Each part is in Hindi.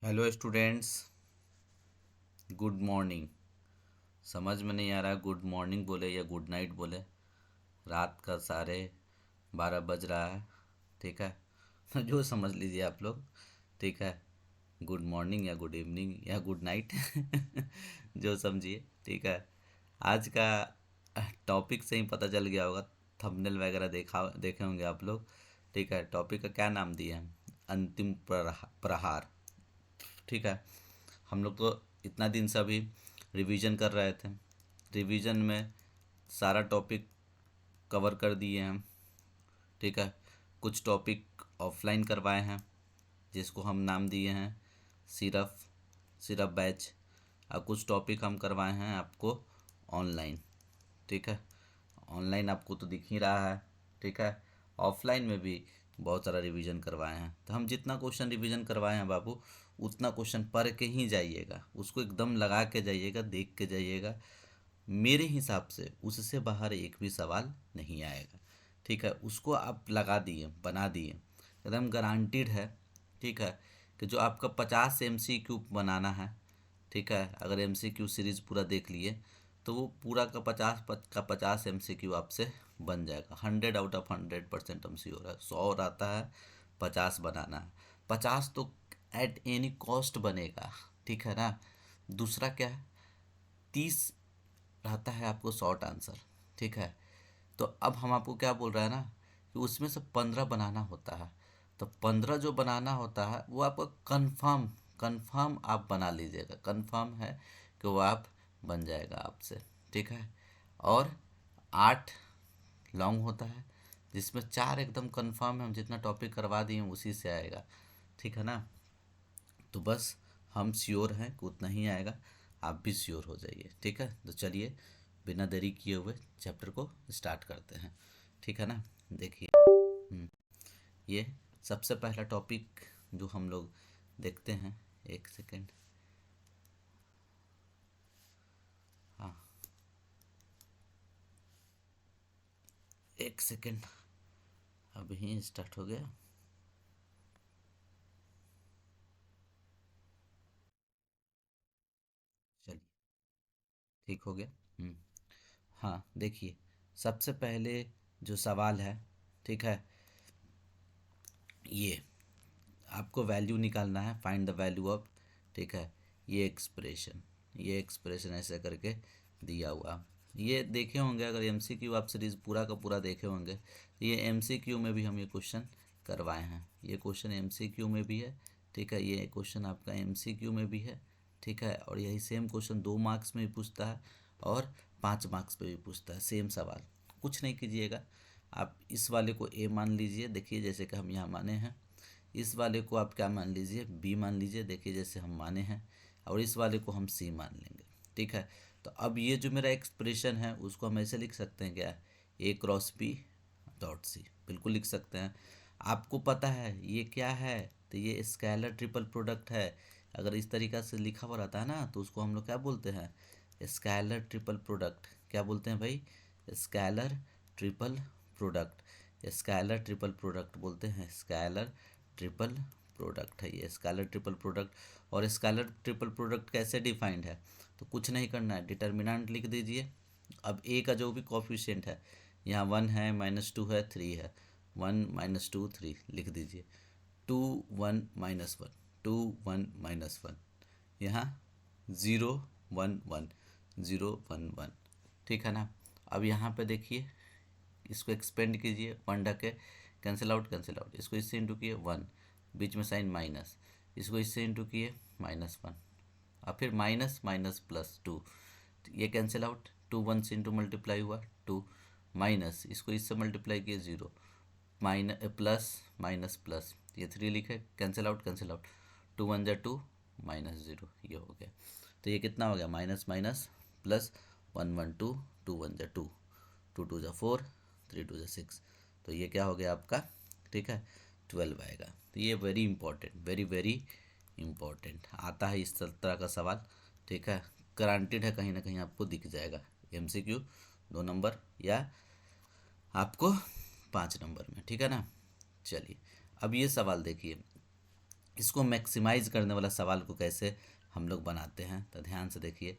Hello students, good morning. समझ में नहीं आ रहा गुड मॉर्निंग बोले या गुड नाइट बोले। रात का 12:30 बज रहा है। ठीक है। जो समझ लीजिए आप लोग। ठीक है। गुड मॉर्निंग या गुड इवनिंग या गुड नाइट जो समझिए। ठीक है। आज का टॉपिक से ही पता चल गया होगा। थंबनेल वगैरह देखे होंगे आप लोग। ठीक है। टॉपिक का क्या नाम दिया है? अंतिम प्रहार। ठीक है। हम लोग तो इतना दिन से अभी रिवीजन कर रहे थे। रिवीजन में सारा टॉपिक कवर कर दिए हैं। ठीक है। कुछ टॉपिक ऑफलाइन करवाए हैं जिसको हम नाम दिए हैं सिर्फ सिर्फ बैच। और कुछ टॉपिक हम करवाए हैं आपको ऑनलाइन। ठीक है। ऑनलाइन आपको तो दिख ही रहा है। ठीक है। ऑफलाइन में भी बहुत सारा रिवीजन करवाए हैं, तो हम जितना क्वेश्चन रिवीजन करवाए हैं बाबू उतना क्वेश्चन पढ़ के ही जाइएगा, उसको एकदम लगा के जाइएगा, देख के जाइएगा। मेरे हिसाब से उससे बाहर एक भी सवाल नहीं आएगा। ठीक है। उसको आप लगा दिए, बना दिए, एकदम गारंटीड है। ठीक है। कि जो आपका 50 MCQ बनाना है। ठीक है। अगर MCQ सीरीज पूरा देख लिए तो वो पूरा का 50 MCQ आपसे बन जाएगा। 100 आउट ऑफ 100% हम श्योर है। 100 आता है, 50 बनाना है। 50 तो एट एनी कॉस्ट बनेगा। ठीक है ना। दूसरा क्या है, 30 रहता है आपको शॉर्ट आंसर। ठीक है। तो अब हम आपको क्या बोल रहे हैं ना, कि उसमें से 15 बनाना होता है। तो 15 जो बनाना होता है वो आपको कंफर्म कंफर्म आप बना लीजिएगा। कंफर्म है कि वो आप बन जाएगा आपसे। ठीक है। और 8 लॉन्ग होता है जिसमें 4 एकदम कंफर्म है, हम जितना टॉपिक करवा दिए हैं उसी से आएगा। ठीक है ना। तो बस हम श्योर हैं कि उतना ही आएगा, आप भी श्योर हो जाइए। ठीक है। तो चलिए बिना देरी किए हुए चैप्टर को स्टार्ट करते हैं। ठीक है ना। देखिए, ये सबसे पहला टॉपिक जो हम लोग देखते हैं। एक सेकेंड। हाँ, एक सेकेंड। अभी स्टार्ट हो गया। चलिए, ठीक हो गया। हम्म। हाँ, देखिए, सबसे पहले जो सवाल है, ठीक है, ये आपको वैल्यू निकालना है, फाइंड द वैल्यू ऑफ। ठीक है। ये एक्सप्रेशन ऐसे करके दिया हुआ। ये देखे होंगे, अगर MCQ आप सीरीज पूरा का पूरा देखे होंगे तो ये MCQ में भी हम ये क्वेश्चन करवाए हैं। ये क्वेश्चन MCQ में भी है। ठीक है। ये क्वेश्चन आपका MCQ में भी है। ठीक है। और यही सेम क्वेश्चन 2 मार्क्स में भी पूछता है और 5 मार्क्स पे भी पूछता है, सेम सवाल। कुछ नहीं कीजिएगा, आप इस वाले को A मान लीजिए। देखिए जैसे कि हम यहाँ माने हैं। इस वाले को आप क्या मान लीजिए, बी मान लीजिए। देखिए जैसे हम माने हैं। और इस वाले को हम सी मान लेंगे। ठीक है। तो अब ये जो मेरा एक्सप्रेशन है उसको हम ऐसे लिख सकते हैं, क्या, ए क्रॉस बी डॉट सी, बिल्कुल लिख सकते हैं। आपको पता है ये क्या है, तो ये स्केलर ट्रिपल प्रोडक्ट है। अगर इस तरीक़ा से लिखा हुआ रहता है ना तो उसको हम लोग क्या बोलते हैं, स्केलर ट्रिपल प्रोडक्ट। क्या बोलते हैं भाई? Scalar triple product. Scalar triple product बोलते हैं। स्केलर ट्रिपल प्रोडक्ट है ये, स्केलर ट्रिपल प्रोडक्ट। और स्केलर ट्रिपल प्रोडक्ट कैसे डिफाइंड है? तो कुछ नहीं करना है, डिटर्मिनेंट लिख दीजिए। अब ए का जो भी कॉफिशिएंट है, यहाँ 1 है, -2 है, 3 है। 1 -2 3 लिख दीजिए। 2 1 -1, 2 1 -1, यहाँ 0 1 1, 0 1 1। ठीक है ना। अब यहाँ पे देखिए, इसको एक्सपेंड कीजिए, 1 ढके, कैंसिल आउट कैंसिल आउट। इसको इससे इंटू किए 1, बीच में साइन माइनस, इसको इससे इंटू किए -1, और फिर माइनस माइनस +2, ये कैंसिल आउट। 2 1 से इंटू मल्टीप्लाई हुआ 2, माइनस इसको इससे मल्टीप्लाई किए 0, माइनस प्लस माइनस प्लस, ये 3 लिखे, कैंसिल आउट कैंसिल आउट। 2 1 जा 2, -0, ये हो गया। तो ये कितना हो गया, माइनस माइनस प्लस, 1 1 2, 2 1 जा 2, 2 2 जा 4, 3 2 जा 6। तो ये क्या हो गया आपका? ठीक है, 12 आएगा। तो ये very important, very very important आता है इस तरह का सवाल। ठीक है। गारंटेड है कहीं ना कहीं आपको दिख जाएगा। MCQ 2 नंबर या आपको 5 नंबर में। ठीक है ना। चलिए, अब ये सवाल देखिए, इसको मैक्सिमाइज करने वाला सवाल को कैसे हम लोग बनाते हैं, तो ध्यान से देखिए।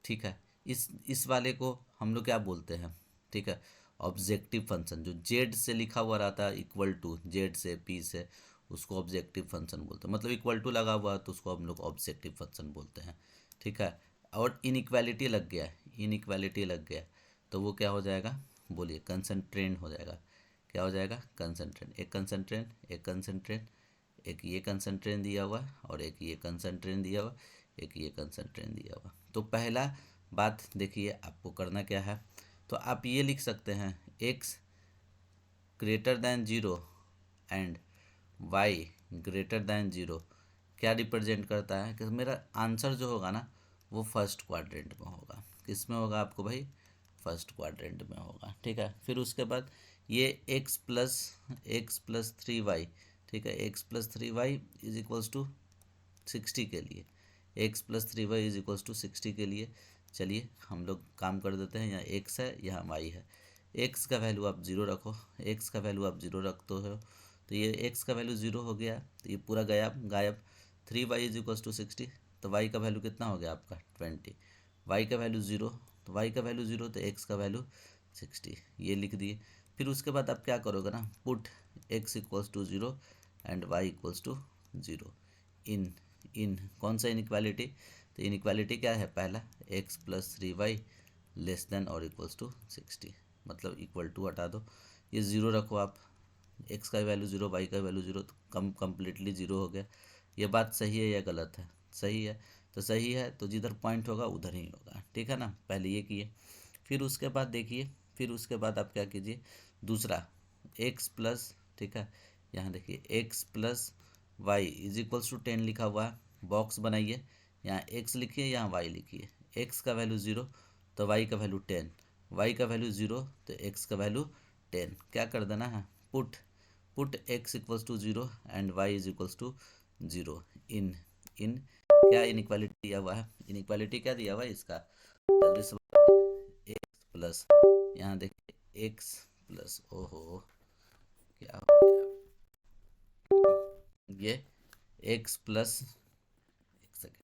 ठीक है, इस वाले को हम लोग क्या बोलते हैं, ठीक है, ऑब्जेक्टिव फंक्शन। जो जेड से लिखा हुआ रहता है इक्वल टू, जेड से पी से, उसको ऑब्जेक्टिव फंक्शन बोलते हैं। मतलब इक्वल टू लगा हुआ है तो उसको हम लोग ऑब्जेक्टिव फंक्शन बोलते हैं। ठीक है, और इनइक्वालिटी लग गया, इनइक्वालिटी लग गया तो वो क्या हो जाएगा, बोलिए, कंसंट्रेंट हो जाएगा। क्या हो जाएगा, कंसंट्रेंट। एक कंसंट्रेंट, एक कंसंट्रेंट, एक ये कंसंट्रेंट दिया हुआ और एक ये कंसंट्रेंट दिया हुआ, एक ये कंसंट्रेंट दिया हुआ। तो पहला बात देखिए आपको करना क्या है, तो आप ये लिख सकते हैं x greater than zero and y greater than zero क्या रिप्रेजेंट करता है कि मेरा आंसर जो होगा ना वो फर्स्ट क्वाड्रेंट में होगा। किस में होगा आपको भाई, फर्स्ट क्वाड्रेंट में होगा। ठीक है, फिर उसके बाद ये x प्लस 3y, ठीक है, x+3y इज इक्वल्स टू 60 के लिए, x+3y इज इक्वल्स टू 60 के लिए चलिए हम लोग काम कर देते हैं। यहाँ x है, यहाँ y है। x का वैल्यू आप ज़ीरो रखो, x का वैल्यू आप ज़ीरो रखते हो तो ये x का वैल्यू ज़ीरो हो गया तो ये पूरा गायब गायब। 3y इज इक्वल्स टू 60 तो y का वैल्यू कितना हो गया आपका 20। y का वैल्यू ज़ीरो तो y का वैल्यू ज़ीरो तो x का वैल्यू 60, ये लिख दिए। फिर उसके बाद आप क्या करोगे ना, put x equals to zero and y equals to zero in in कौन सा इनइक्वालिटी, तो इनइक्वालिटी क्या है, पहला x+3y लेस देन और इक्वल्स टू 60, मतलब इक्वल टू हटा दो, ये ज़ीरो रखो आप, x का वैल्यू ज़ीरो y का वैल्यू ज़ीरो तो कम्प्लीटली ज़ीरो हो गया। ये बात सही है या गलत है, सही है, तो सही है तो जिधर पॉइंट होगा उधर ही होगा। ठीक है ना, पहले ये किए। फिर उसके बाद देखिए, फिर उसके बाद आप क्या कीजिए, दूसरा x प्लस, ठीक है, यहाँ देखिए x+y इज इक्वल्स टू 10 लिखा हुआ है, बॉक्स बनाइए, यहाँ x लिखिए, यहाँ y लिखिए। x का वैल्यू ज़ीरो तो y का वैल्यू 10, y का वैल्यू ज़ीरो तो x का वैल्यू 10। क्या कर देना है, put x equals to zero and y is equals to zero in in क्या इनइक्वालिटी दिया हुआ है, इनइक्वालिटी क्या दिया हुआ है इसका, जल्दी से एक्स प्लस, यहाँ देखिए एक्स प्लस, ओहो क्या हो गया, ये एक्स प्लस, एक सेकेंड,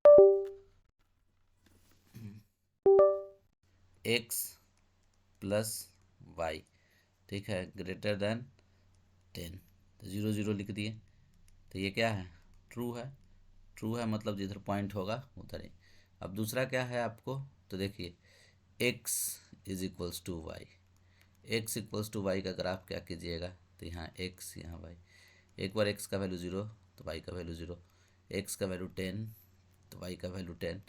एक्स प्लस वाई, ठीक है, ग्रेटर देन 10 तो ज़ीरो ज़ीरो लिख दिए तो ये क्या है, ट्रू है, ट्रू है मतलब जिधर पॉइंट होगा उधर ही। अब दूसरा क्या है आपको, तो देखिए x is equals to y, x equals to y का ग्राफ क्या कीजिएगा, तो यहाँ x यहाँ y, एक बार x का वैल्यू ज़ीरो तो y का वैल्यू ज़ीरो, x का वैल्यू 10 तो y का वैल्यू 10,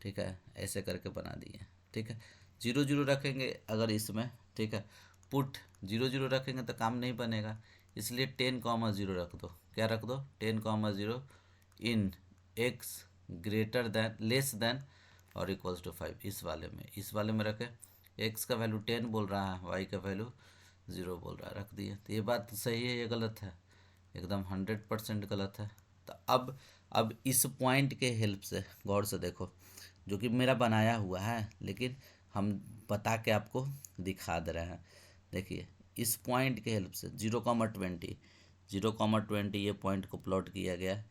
ठीक है, ऐसे करके बना दिए। ठीक है, ज़ीरो ज़ीरो रखेंगे अगर इसमें, ठीक है, पुट ज़ीरो ज़ीरो रखेंगे तो काम नहीं बनेगा, इसलिए 10,0 रख दो, क्या रख दो 10,0 इन x greater than less than और इक्वल्स टू 5, इस वाले में रखें, x का वैल्यू 10 बोल रहा है, y का वैल्यू 0 बोल रहा है, रख दिए। तो ये बात सही है या गलत है, एकदम 100% गलत है। तो अब इस पॉइंट के हेल्प से गौर से देखो, जो कि मेरा बनाया हुआ है लेकिन हम बता के आपको दिखा दे रहे हैं। देखिए इस पॉइंट के हेल्प से 0,20 0,20 ये पॉइंट को प्लॉट किया गया,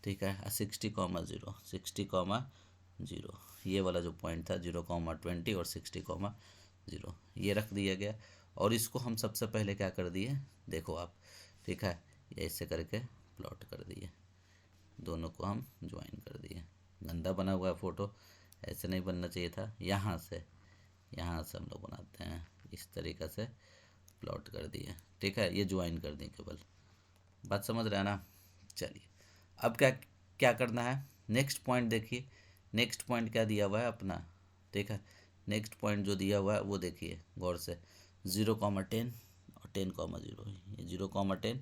ठीक है, 60,0 60,0 ये वाला जो पॉइंट था 0,20 और 60,0 ये रख दिया गया। और इसको हम सबसे पहले क्या कर दिए, देखो आप, ठीक है, ये ऐसे करके प्लॉट कर दिए, दोनों को हम ज्वाइन कर दिए। गंदा बना हुआ है फ़ोटो, ऐसे नहीं बनना चाहिए था, यहाँ से हम लोग बनाते हैं, इस तरीक़े से प्लॉट कर दिए। ठीक है, ये ज्वाइन कर दें केवल, बात समझ रहे हैं ना। चलिए अब क्या क्या करना है, नेक्स्ट पॉइंट देखिए, नेक्स्ट पॉइंट क्या दिया हुआ है अपना, ठीक है, नेक्स्ट पॉइंट जो दिया हुआ है वो देखिए गौर से, 0,10 और 10,0, ये 0,10,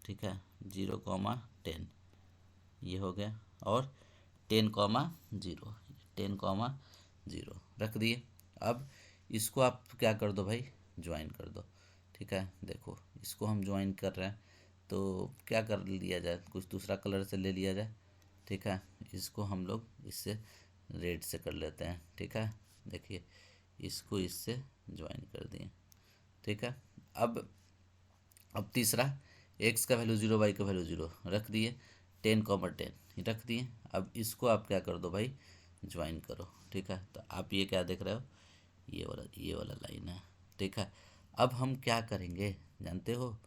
ठीक है, 0,10 ये हो गया, और 10,0 10,0 रख दिए। अब इसको आप क्या कर दो भाई, ज्वाइन कर दो। ठीक है, देखो इसको हम ज्वाइन कर रहे हैं तो क्या कर लिया जाए, कुछ दूसरा कलर से ले लिया जाए। ठीक है, इसको हम लोग इससे रेड से कर लेते हैं। ठीक है, देखिए इसको इससे ज्वाइन कर दिए। ठीक है, अब तीसरा x का वैल्यू 0 y का वैल्यू 0 रख दिए, 10, 10 रख दिए। अब इसको आप क्या कर दो भाई, ज्वाइन करो। ठीक है, तो आप ये क्या देख रहे हो, ये वाला लाइन है। ठीक है, अब हम क्या करेंगे जानते हो,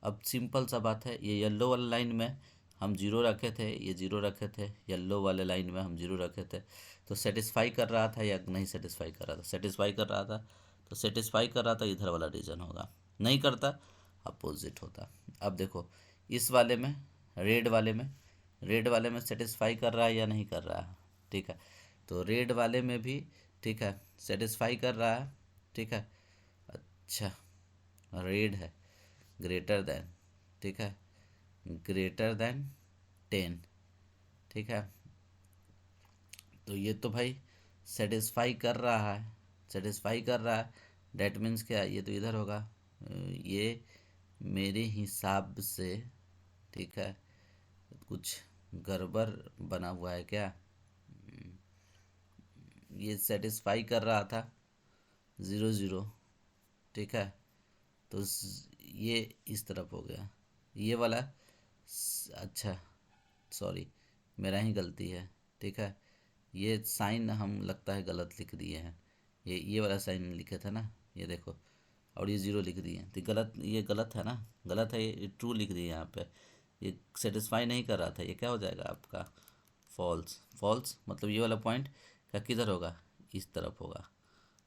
अब सिंपल सा बात है, ये येलो वाला लाइन में हम जीरो रखे थे, ये जीरो रखे थे, येलो वाले लाइन में हम जीरो रखे थे, तो सेटिस्फाई कर रहा था या नहीं सेटिस्फाई कर रहा था, सेटिस्फाई कर रहा था, तो सेटिस्फाई कर रहा था इधर वाला रीजन होगा, नहीं करता अपोजिट होता। अब देखो इस वाले में, रेड वाले में सेटिस्फाई कर रहा है या नहीं कर रहा है। ठीक है, तो रेड वाले में भी ठीक है सेटिस्फाई कर रहा है। ठीक है, अच्छा रेड है ग्रेटर देन, ठीक है ग्रेटर देन 10। ठीक है, तो ये तो भाई सेटिस्फाई कर रहा है, सेटिस्फाई कर रहा है, डेट मीन्स क्या, ये तो इधर होगा, ये मेरे हिसाब से ठीक है कुछ गड़बड़ बना हुआ है क्या, ये सेटिस्फाई कर रहा था 0 0। ठीक है, तो ये इस तरफ हो गया, ये वाला अच्छा सॉरी मेरा ही गलती है। ठीक है, ये साइन हम लगता है गलत लिख दिए हैं, ये वाला साइन लिखे थे ना, ये देखो, और ये ज़ीरो लिख दिए, तो गलत, ये गलत है ना, गलत है, ये ट्रू लिख दिए यहाँ पे, ये सेटिस्फाई नहीं कर रहा था, ये क्या हो जाएगा आपका फॉल्स। फॉल्स मतलब ये वाला पॉइंट का किधर होगा, इस तरफ होगा,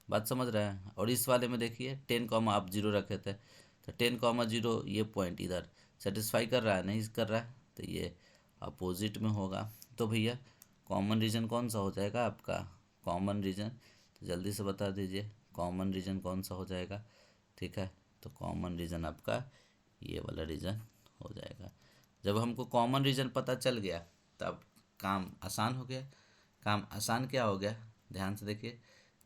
बात समझ रहे हैं। और इस वाले में देखिए 10, आप जीरो रखे थे, तो 10, 0 ये पॉइंट इधर सेटिस्फाई कर रहा है नहीं कर रहा है, तो ये अपोजिट में होगा। तो भैया कॉमन रीजन कौन सा हो जाएगा आपका, कॉमन रीजन, तो जल्दी से बता दीजिए कॉमन रीजन कौन सा हो जाएगा। ठीक है, तो कॉमन रीजन आपका ये वाला रीजन हो जाएगा। जब हमको कॉमन रीजन पता चल गया तब काम आसान हो गया। काम आसान क्या हो गया, ध्यान से देखिए,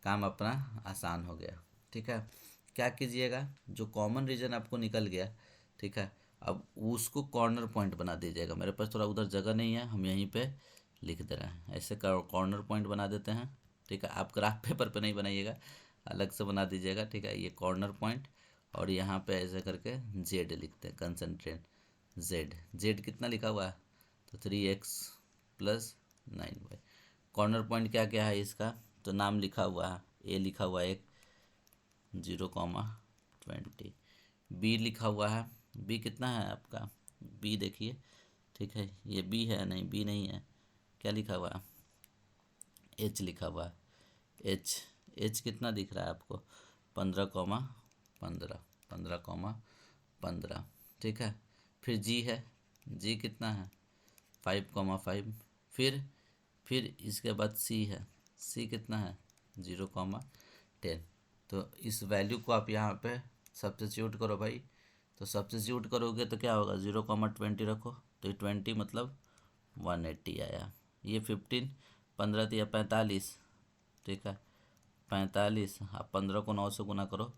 काम अपना आसान हो गया। ठीक है, क्या कीजिएगा, जो कॉमन रीजन आपको निकल गया, ठीक है, अब उसको कॉर्नर पॉइंट बना दीजिएगा। मेरे पास थोड़ा उधर जगह नहीं है, हम यहीं पे लिख दे रहे हैं, ऐसे कॉर्नर पॉइंट बना देते हैं। ठीक है, आप ग्राफ पेपर पे नहीं बनाइएगा, अलग से बना दीजिएगा। ठीक है, ये कॉर्नर पॉइंट, और यहाँ पे ऐसे करके जेड लिखते हैं, कंसनट्रेट जेड, जेड कितना लिखा हुआ है, तो 3x+9y। कॉर्नर पॉइंट क्या क्या है इसका, तो नाम लिखा हुआ है, ए लिखा हुआ है 0,20, बी लिखा हुआ है, बी कितना है आपका, बी देखिए। ठीक है, ये बी है नहीं, बी नहीं है, क्या लिखा हुआ है, एच लिखा हुआ है, एच, एच कितना दिख रहा है आपको, 15,15, 15,15। ठीक है, फिर जी है, जी कितना है 5,5, फिर इसके बाद सी है, सी कितना है 0,10। तो इस वैल्यू को आप यहाँ पे सब्स्टिट्यूट करो भाई, तो सब्स्टिट्यूट करोगे तो क्या होगा, 0,20 रखो, तो 20 मतलब 180 आया। ये 15, 15 दिया 45। ठीक है, 45, आप 15 को 9 से गुना करो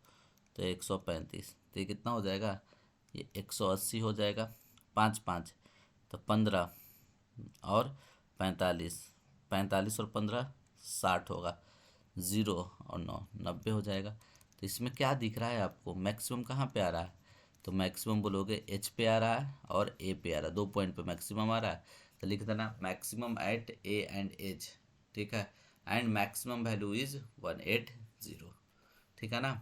तो 135, तो ये कितना हो जाएगा, ये 180 हो जाएगा। 5 5 तो 15 और 45, 45 और 15 60 होगा, 0 और 9 90 हो जाएगा। तो इसमें क्या दिख रहा है आपको, मैक्सिमम कहाँ पे आ रहा है, तो मैक्सिमम बोलोगे एच पे आ रहा है और ए पे आ रहा है, 2 पॉइंट पे मैक्सिमम आ रहा है, तो लिख देना maximum at a and h. ठीक है, एंड मैक्सिमम वैल्यू इज 180। ठीक है ना।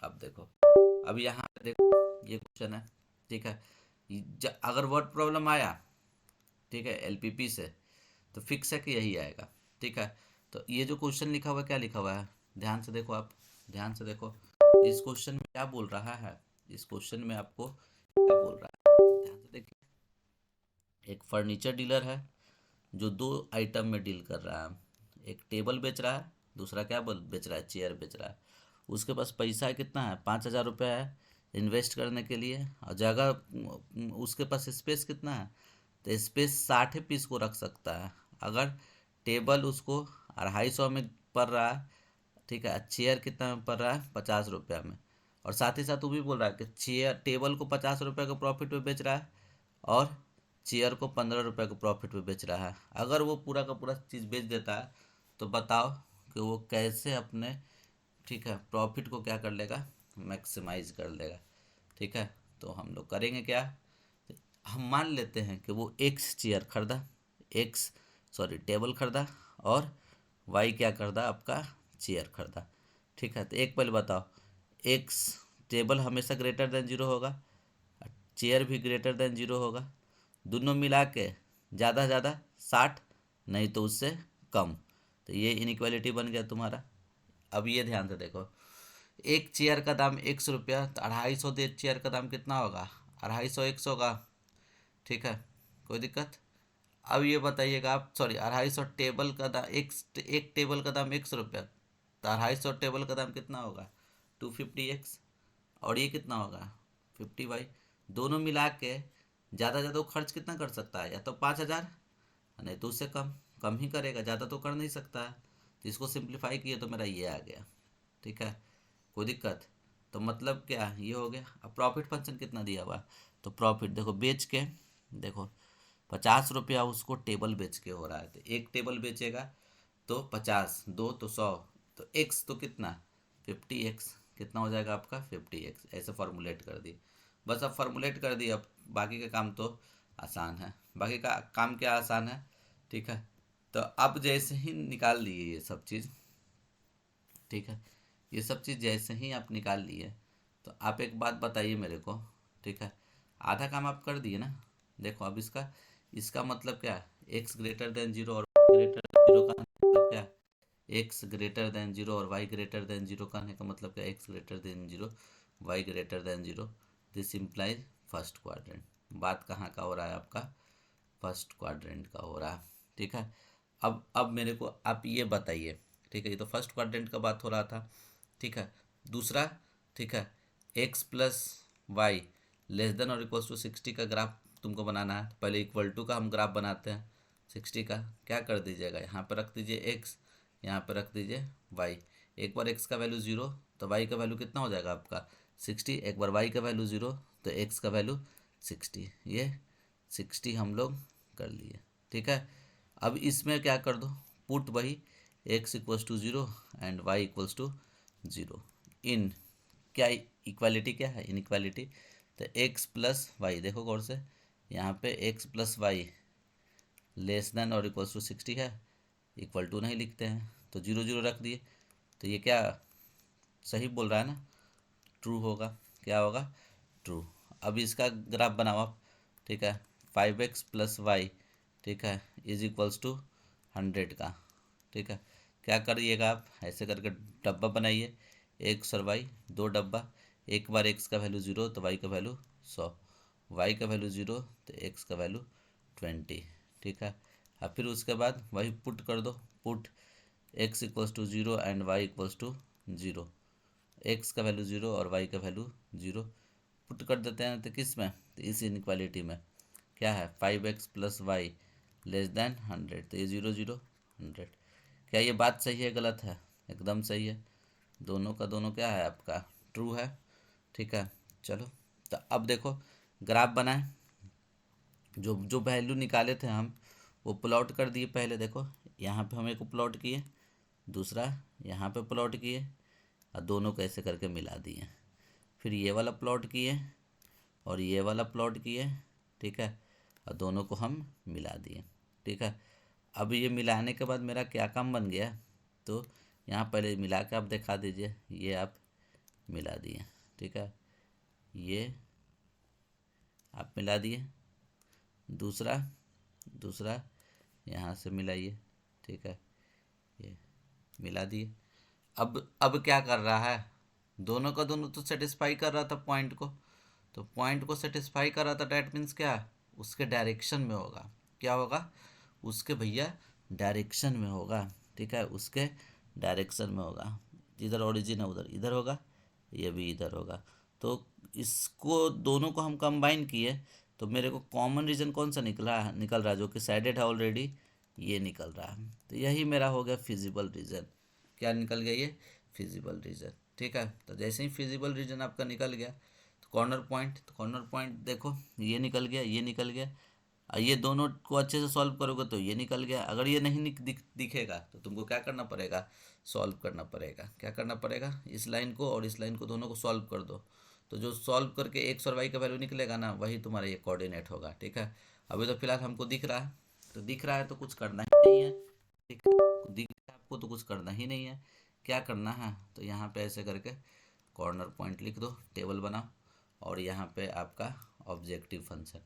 अब देखो, अब यहाँ पे देखो ये क्वेश्चन है। ठीक है, अगर वर्ड प्रॉब्लम आया, ठीक है एलपीपी से, तो फिक्स है कि यही आएगा। ठीक है, तो ये जो क्वेश्चन लिखा हुआ है, क्या लिखा हुआ है, ध्यान से देखो, आप ध्यान से देखो, इस क्वेश्चन में क्या बोल रहा है, इस क्वेश्चन में आपको क्या बोल रहा है, ध्यान से देखिए। एक फर्नीचर डीलर है जो 2 आइटम में डील कर रहा है, एक टेबल बेच रहा है, दूसरा क्या बेच रहा है, चेयर बेच रहा है। उसके पास पैसा कितना है, 5,000 रुपये है इन्वेस्ट करने के लिए, और जगह उसके पास स्पेस कितना है, तो स्पेस 60 पीस को रख सकता है। अगर टेबल उसको 250 में पड़ रहा है, ठीक है, चेयर कितना में पड़ रहा है, 50 रुपया में, और साथ ही साथ वो भी बोल रहा है कि चेयर टेबल को 50 रुपये का प्रॉफिट में बेच रहा है और चेयर को 15 रुपये को प्रॉफिट में बेच रहा है। अगर वो पूरा का पूरा चीज़ बेच देता है, तो बताओ कि वो कैसे अपने, ठीक है, प्रॉफिट को क्या कर लेगा, मैक्सिमाइज कर लेगा। ठीक है, तो हम लोग करेंगे क्या, हम मान लेते हैं कि वो एक्स चेयर खरीदा, टेबल खरीदा, और वाई क्या खरीदा, आपका चेयर खरीदा। ठीक है, तो एक पहले बताओ, एक्स टेबल हमेशा ग्रेटर देन जीरो होगा, चेयर भी ग्रेटर देन जीरो होगा, दोनों मिला के ज़्यादा से ज़्यादा 60, नहीं तो उससे कम। तो ये इनइक्वालिटी बन गया तुम्हारा। अब ये ध्यान से देखो, एक चेयर का दाम 100 रुपया, तो 250 दे चेयर का दाम कितना होगा, 250 एक्स होगा। ठीक है, कोई दिक्कत। अब ये बताइएगा आप, सॉरी 250 टेबल का दाम, एक टेबल का दाम 100 रुपया, तो 250 टेबल का दाम कितना होगा, 250 एक्स। और ये कितना होगा, 50 वाई। दोनों मिला के ज़्यादा ज़्यादा वो खर्च कितना कर सकता है, या तो 5,000, नहीं तो उससे कम। कम ही करेगा, ज़्यादा तो कर नहीं सकता है। तो इसको सिंप्लीफाई किए तो मेरा ये आ गया। ठीक है, कोई दिक्कत। तो मतलब क्या, ये हो गया। अब प्रॉफिट फंक्शन कितना दिया हुआ, तो प्रॉफिट देखो बेच के, देखो 50 रुपया उसको टेबल बेच के हो रहा है, तो एक टेबल बेचेगा तो 50, दो तो 100, तो एक्स तो कितना, 50 एक्स। कितना हो जाएगा आपका, 50 एक्स। ऐसे फॉर्मुलेट कर दिए, बस अब फॉर्मुलेट कर दिए। अब बाकी का काम तो आसान है, बाकी का काम क्या आसान है। ठीक है, तो अब जैसे ही निकाल लिए ये सब चीज़, ठीक है, ये सब चीज़ जैसे ही आप निकाल लिए, तो आप एक बात बताइए मेरे को। ठीक है, आधा काम आप कर दिए ना। देखो अब इसका इसका मतलब क्या है, एक्स ग्रेटर देन जीरो और ग्रेटर देन जीरो का मतलब क्या है, एक्स ग्रेटर देन जीरो और वाई ग्रेटर देन जीरो का आने का मतलब क्या, x greater than zero, y greater than zero. This implies first quadrant. बात कहाँ का हो रहा है आपका, फर्स्ट क्वाड्रेंट का हो रहा है। ठीक है, अब मेरे को आप ये बताइए। ठीक है, ये तो फर्स्ट क्वाड्रेंट का बात हो रहा था। ठीक है, दूसरा, ठीक है, x plus y less than और इक्वल्स टू 60 का ग्राफ तुमको बनाना है। पहले इक्वल टू का हम ग्राफ बनाते हैं 60 का। क्या कर दीजिएगा, यहाँ पर रख दीजिए एक्स, यहाँ पर रख दीजिए वाई। एक बार एक्स का वैल्यू ज़ीरो, तो वाई का वैल्यू कितना हो जाएगा आपका 60। एक बार वाई का वैल्यू ज़ीरो, तो एक्स का वैल्यू 60। ये 60 हम लोग कर लिए। ठीक है, अब इसमें क्या कर दो, पुट वही x equals to zero and y equals to zero in, क्या इक्वालिटी क्या है, इनइक्वालिटी। तो एक्स प्लस वाई, देखो गौर से, यहाँ पे x plus y less than और इक्वल्स टू 60 है, इक्वल टू नहीं लिखते हैं, तो जीरो जीरो रख दिए। तो ये क्या सही बोल रहा है ना, ट्रू होगा। क्या होगा, ट्रू। अब इसका ग्राफ बनाओ आप। ठीक है, 5x प्लस वाई, ठीक है, इज इक्वल्स टू 100 का। ठीक है, क्या करिएगा आप, ऐसे करके डब्बा बनाइए, एक्स और वाई दो डब्बा। एक बार एक्स का वैल्यू ज़ीरो तो वाई का वैल्यू 100, वाई का वैल्यू ज़ीरो तो एक्स का वैल्यू 20। ठीक है, अब फिर उसके बाद वही पुट कर दो, put x equals to zero and y equals to zero. X का वैल्यू ज़ीरो और वाई का वैल्यू ज़ीरो पुट कर देते हैं, तो किस में, तो इस इनक्वालिटी में क्या है, 5x plus y less then 100, तो ये ज़ीरो ज़ीरो 100। क्या ये बात सही है, गलत है, एकदम सही है। दोनों का दोनों क्या है आपका, ट्रू है। ठीक है, चलो, तो अब देखो ग्राफ बनाए, जो जो वैल्यू निकाले थे हम वो प्लॉट कर दिए। पहले देखो यहाँ पे हम एक प्लॉट किए, दूसरा यहाँ पे प्लॉट किए, और दोनों को ऐसे करके मिला दिए। फिर ये वाला प्लॉट किए और ये वाला प्लॉट किए। ठीक है, और दोनों को हम मिला दिए। ठीक है, अब ये मिलाने के बाद मेरा क्या काम बन गया, तो यहाँ पहले मिला के आप दिखा दीजिए, ये आप मिला दिए। ठीक है, ये आप मिला दिए, दूसरा दूसरा यहाँ से मिलाइए। ठीक है, ये मिला दिए। अब क्या कर रहा है, दोनों का दोनों तो सेटिस्फाई कर रहा था पॉइंट को, तो पॉइंट को सेटिस्फाई कर रहा था, डैट मीन्स क्या, उसके डायरेक्शन में होगा। क्या होगा, उसके भैया डायरेक्शन में होगा। ठीक है, उसके डायरेक्शन में होगा। जिधर ओरिजिन है उधर इधर होगा, ये भी इधर होगा। तो इसको दोनों को हम कंबाइन किए, तो मेरे को कॉमन रीजन कौन सा निकल रहा है, जो कि साइडेड है ऑलरेडी, ये निकल रहा है। तो यही मेरा हो गया फिजिबल रीजन। क्या निकल गया, ये फिजिबल रीजन। ठीक है, तो जैसे ही फिजिबल रीजन आपका निकल गया, तो कॉर्नर पॉइंट, तो कॉर्नर पॉइंट देखो ये निकल गया, ये निकल गया। और ये दोनों को अच्छे से सॉल्व करोगे तो ये निकल गया। अगर ये नहीं दिखेगा तो तुमको क्या करना पड़ेगा, सॉल्व करना पड़ेगा। क्या करना पड़ेगा, इस लाइन को और इस लाइन को दोनों को सॉल्व कर दो, तो जो सॉल्व करके एक्स और वाई का वैल्यू निकलेगा ना, वही तुम्हारा ये कोऑर्डिनेट होगा। ठीक है, अभी तो फिलहाल हमको दिख रहा है, तो दिख रहा है तो कुछ करना ही नहीं है। ठीक है, दिख रहा है आपको तो कुछ करना ही नहीं है। क्या करना है, तो यहाँ पे ऐसे करके कॉर्नर पॉइंट लिख दो, टेबल बनाओ, और यहाँ पे आपका ऑब्जेक्टिव फंक्शन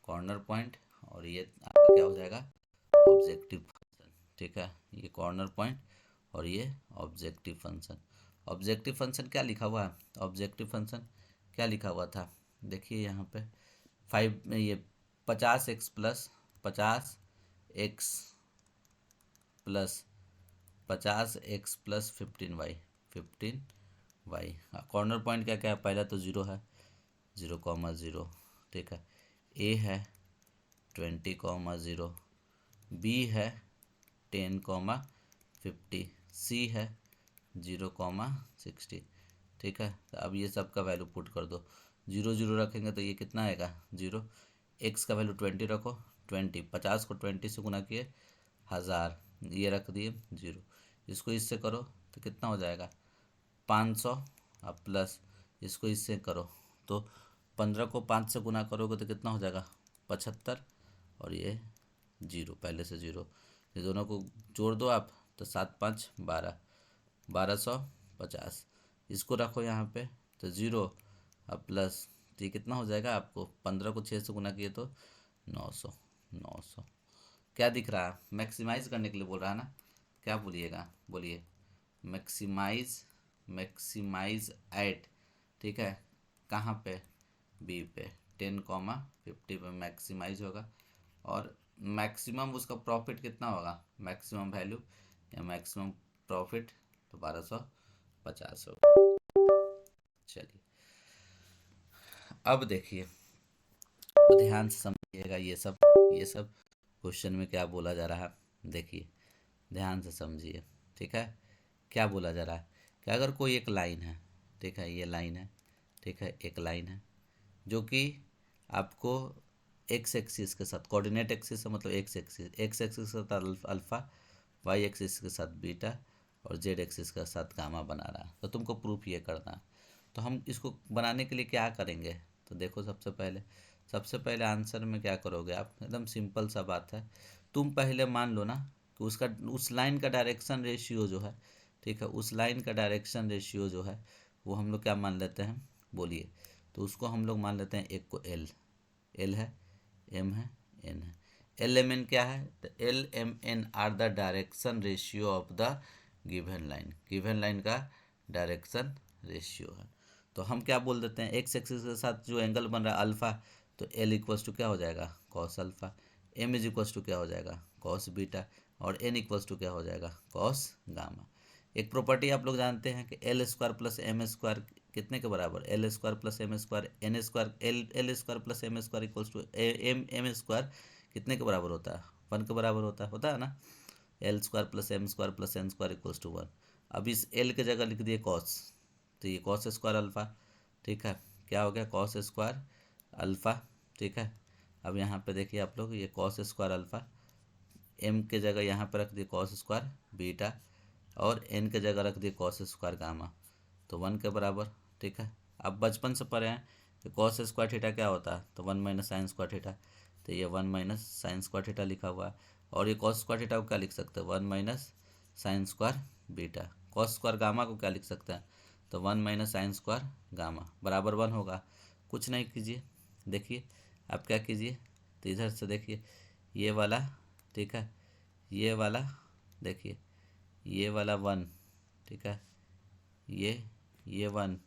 कॉर्नर पॉइंट, और ये आपका क्या हो जाएगा, ऑब्जेक्टिव फंक्शन। ठीक है, ये कॉर्नर पॉइंट और ये ऑब्जेक्टिव फंक्शन। ऑब्जेक्टिव फंक्शन क्या लिखा हुआ है, ऑब्जेक्टिव फंक्शन क्या लिखा हुआ था, देखिए यहाँ पे 5 ये 50x plus 50x plus 15y 15y। Corner point क्या क्या है, पहला तो 0 है, 0,0। ठीक है, ए है 20,0, बी है 10,50, सी है 0,60। ठीक है, तो अब ये सब का वैल्यू पुट कर दो, 0 0 रखेंगे तो ये कितना आएगा 0। एक्स का वैल्यू 20 रखो, 20 50 को 20 से गुना किए 1000, ये रख दिए 0। इसको इससे करो तो कितना हो जाएगा 500, अब प्लस इसको इससे करो तो 15 को 5 से गुना करोगे तो कितना हो जाएगा 75, और ये 0 पहले से 0, ये दोनों को जोड़ दो आप तो 7 5 12, 1250। इसको रखो यहाँ पे तो 0, अब प्लस, तो ये कितना हो जाएगा आपको 15 को 6 से गुना किए तो 900। 900 क्या दिख रहा है, मैक्सिमाइज करने के लिए बोल रहा है ना, क्या बोलिएगा, बोलिए मैक्सिमाइज, मैक्सिमाइज एट। ठीक है, कहाँ पे, बी पे 10,50 पे मैक्सिमाइज होगा, और मैक्सिमम उसका प्रॉफिट कितना होगा, मैक्सिमम वैल्यू या मैक्सिमम प्रॉफिट तो 1250 होगा। चलिए अब देखिए, ध्यान से समझिएगा ये सब क्वेश्चन में क्या बोला जा रहा है, देखिए ध्यान से समझिए। ठीक है, क्या बोला जा रहा है कि अगर कोई एक लाइन है, ठीक है ये लाइन है, ठीक है एक लाइन है जो कि आपको एक्स एक्सिस के साथ, कोऑर्डिनेट एक्सिस मतलब एक्स एक्सिस के साथ अल्फा, वाई एक्सिस के साथ बीटा, और जेड एक्सिस के साथ गामा बना रहा है, तो तुमको प्रूफ ये करना है। तो हम इसको बनाने के लिए क्या करेंगे, तो देखो सबसे पहले आंसर में क्या करोगे आप, एकदम सिंपल सा बात है। तुम पहले मान लो ना कि उसका उस लाइन का डायरेक्शन रेशियो जो है, ठीक है उस लाइन का डायरेक्शन रेशियो जो है वो हम लोग क्या मान लेते हैं, बोलिए, तो उसको हम लोग मान लेते हैं एक को एल, एल है, एम है, एन है। एल एम एन क्या है, तो l m n are the direction ratio of the given line, given line का डायरेक्शन रेशियो है। तो हम क्या बोल देते हैं, एक्स एक्सिस के साथ जो एंगल बन रहा है अल्फा, तो एल इक्वल्स टू क्या हो जाएगा cos alpha, m is equals to क्या हो जाएगा कॉस बीटा, और एन इक्वल्स टू क्या हो जाएगा कॉस गामा। एक प्रॉपर्टी आप लोग जानते हैं कि l square plus m square कितने के बराबर, l square plus m square n square, l square plus m square equals to m square कितने के बराबर होता है, 1 के बराबर होता है ना। L square plus n square equals to 1। अब इस एल के जगह लिख दिए कॉस, तो ये कॉस स्क्वायर अल्फा। ठीक है, क्या हो गया कॉस स्क्वायर अल्फा। ठीक है, अब यहाँ पे देखिए आप लोग, ये कॉस स्क्वायर अल्फा, एम के जगह यहाँ पे रख दिए कॉस स्क्वायर बीटा, और एन के जगह रख दिए कॉस स्क्वायर गामा, तो 1 के बराबर। ठीक है, अब बचपन से पढ़े हैं कि कॉस स्क्वायर थीटा क्या होता है, तो 1 माइनस साइन स्क्वायर थीटा, तो ये 1 माइनस साइन स्क्वायर थीटा लिखा हुआ है। और ये कॉस स्क्वायर थीटा को क्या लिख सकते हैं, 1 minus sine square beta. Cos square gamma को क्या लिख सकते हैं, तो 1 माइनस साइन स्क्वायर गामा बराबर 1 होगा। कुछ नहीं कीजिए, देखिए आप क्या कीजिए, तो इधर से देखिए ये वाला, ठीक है ये वाला, देखिए ये वाला 1, ठीक है ये 1,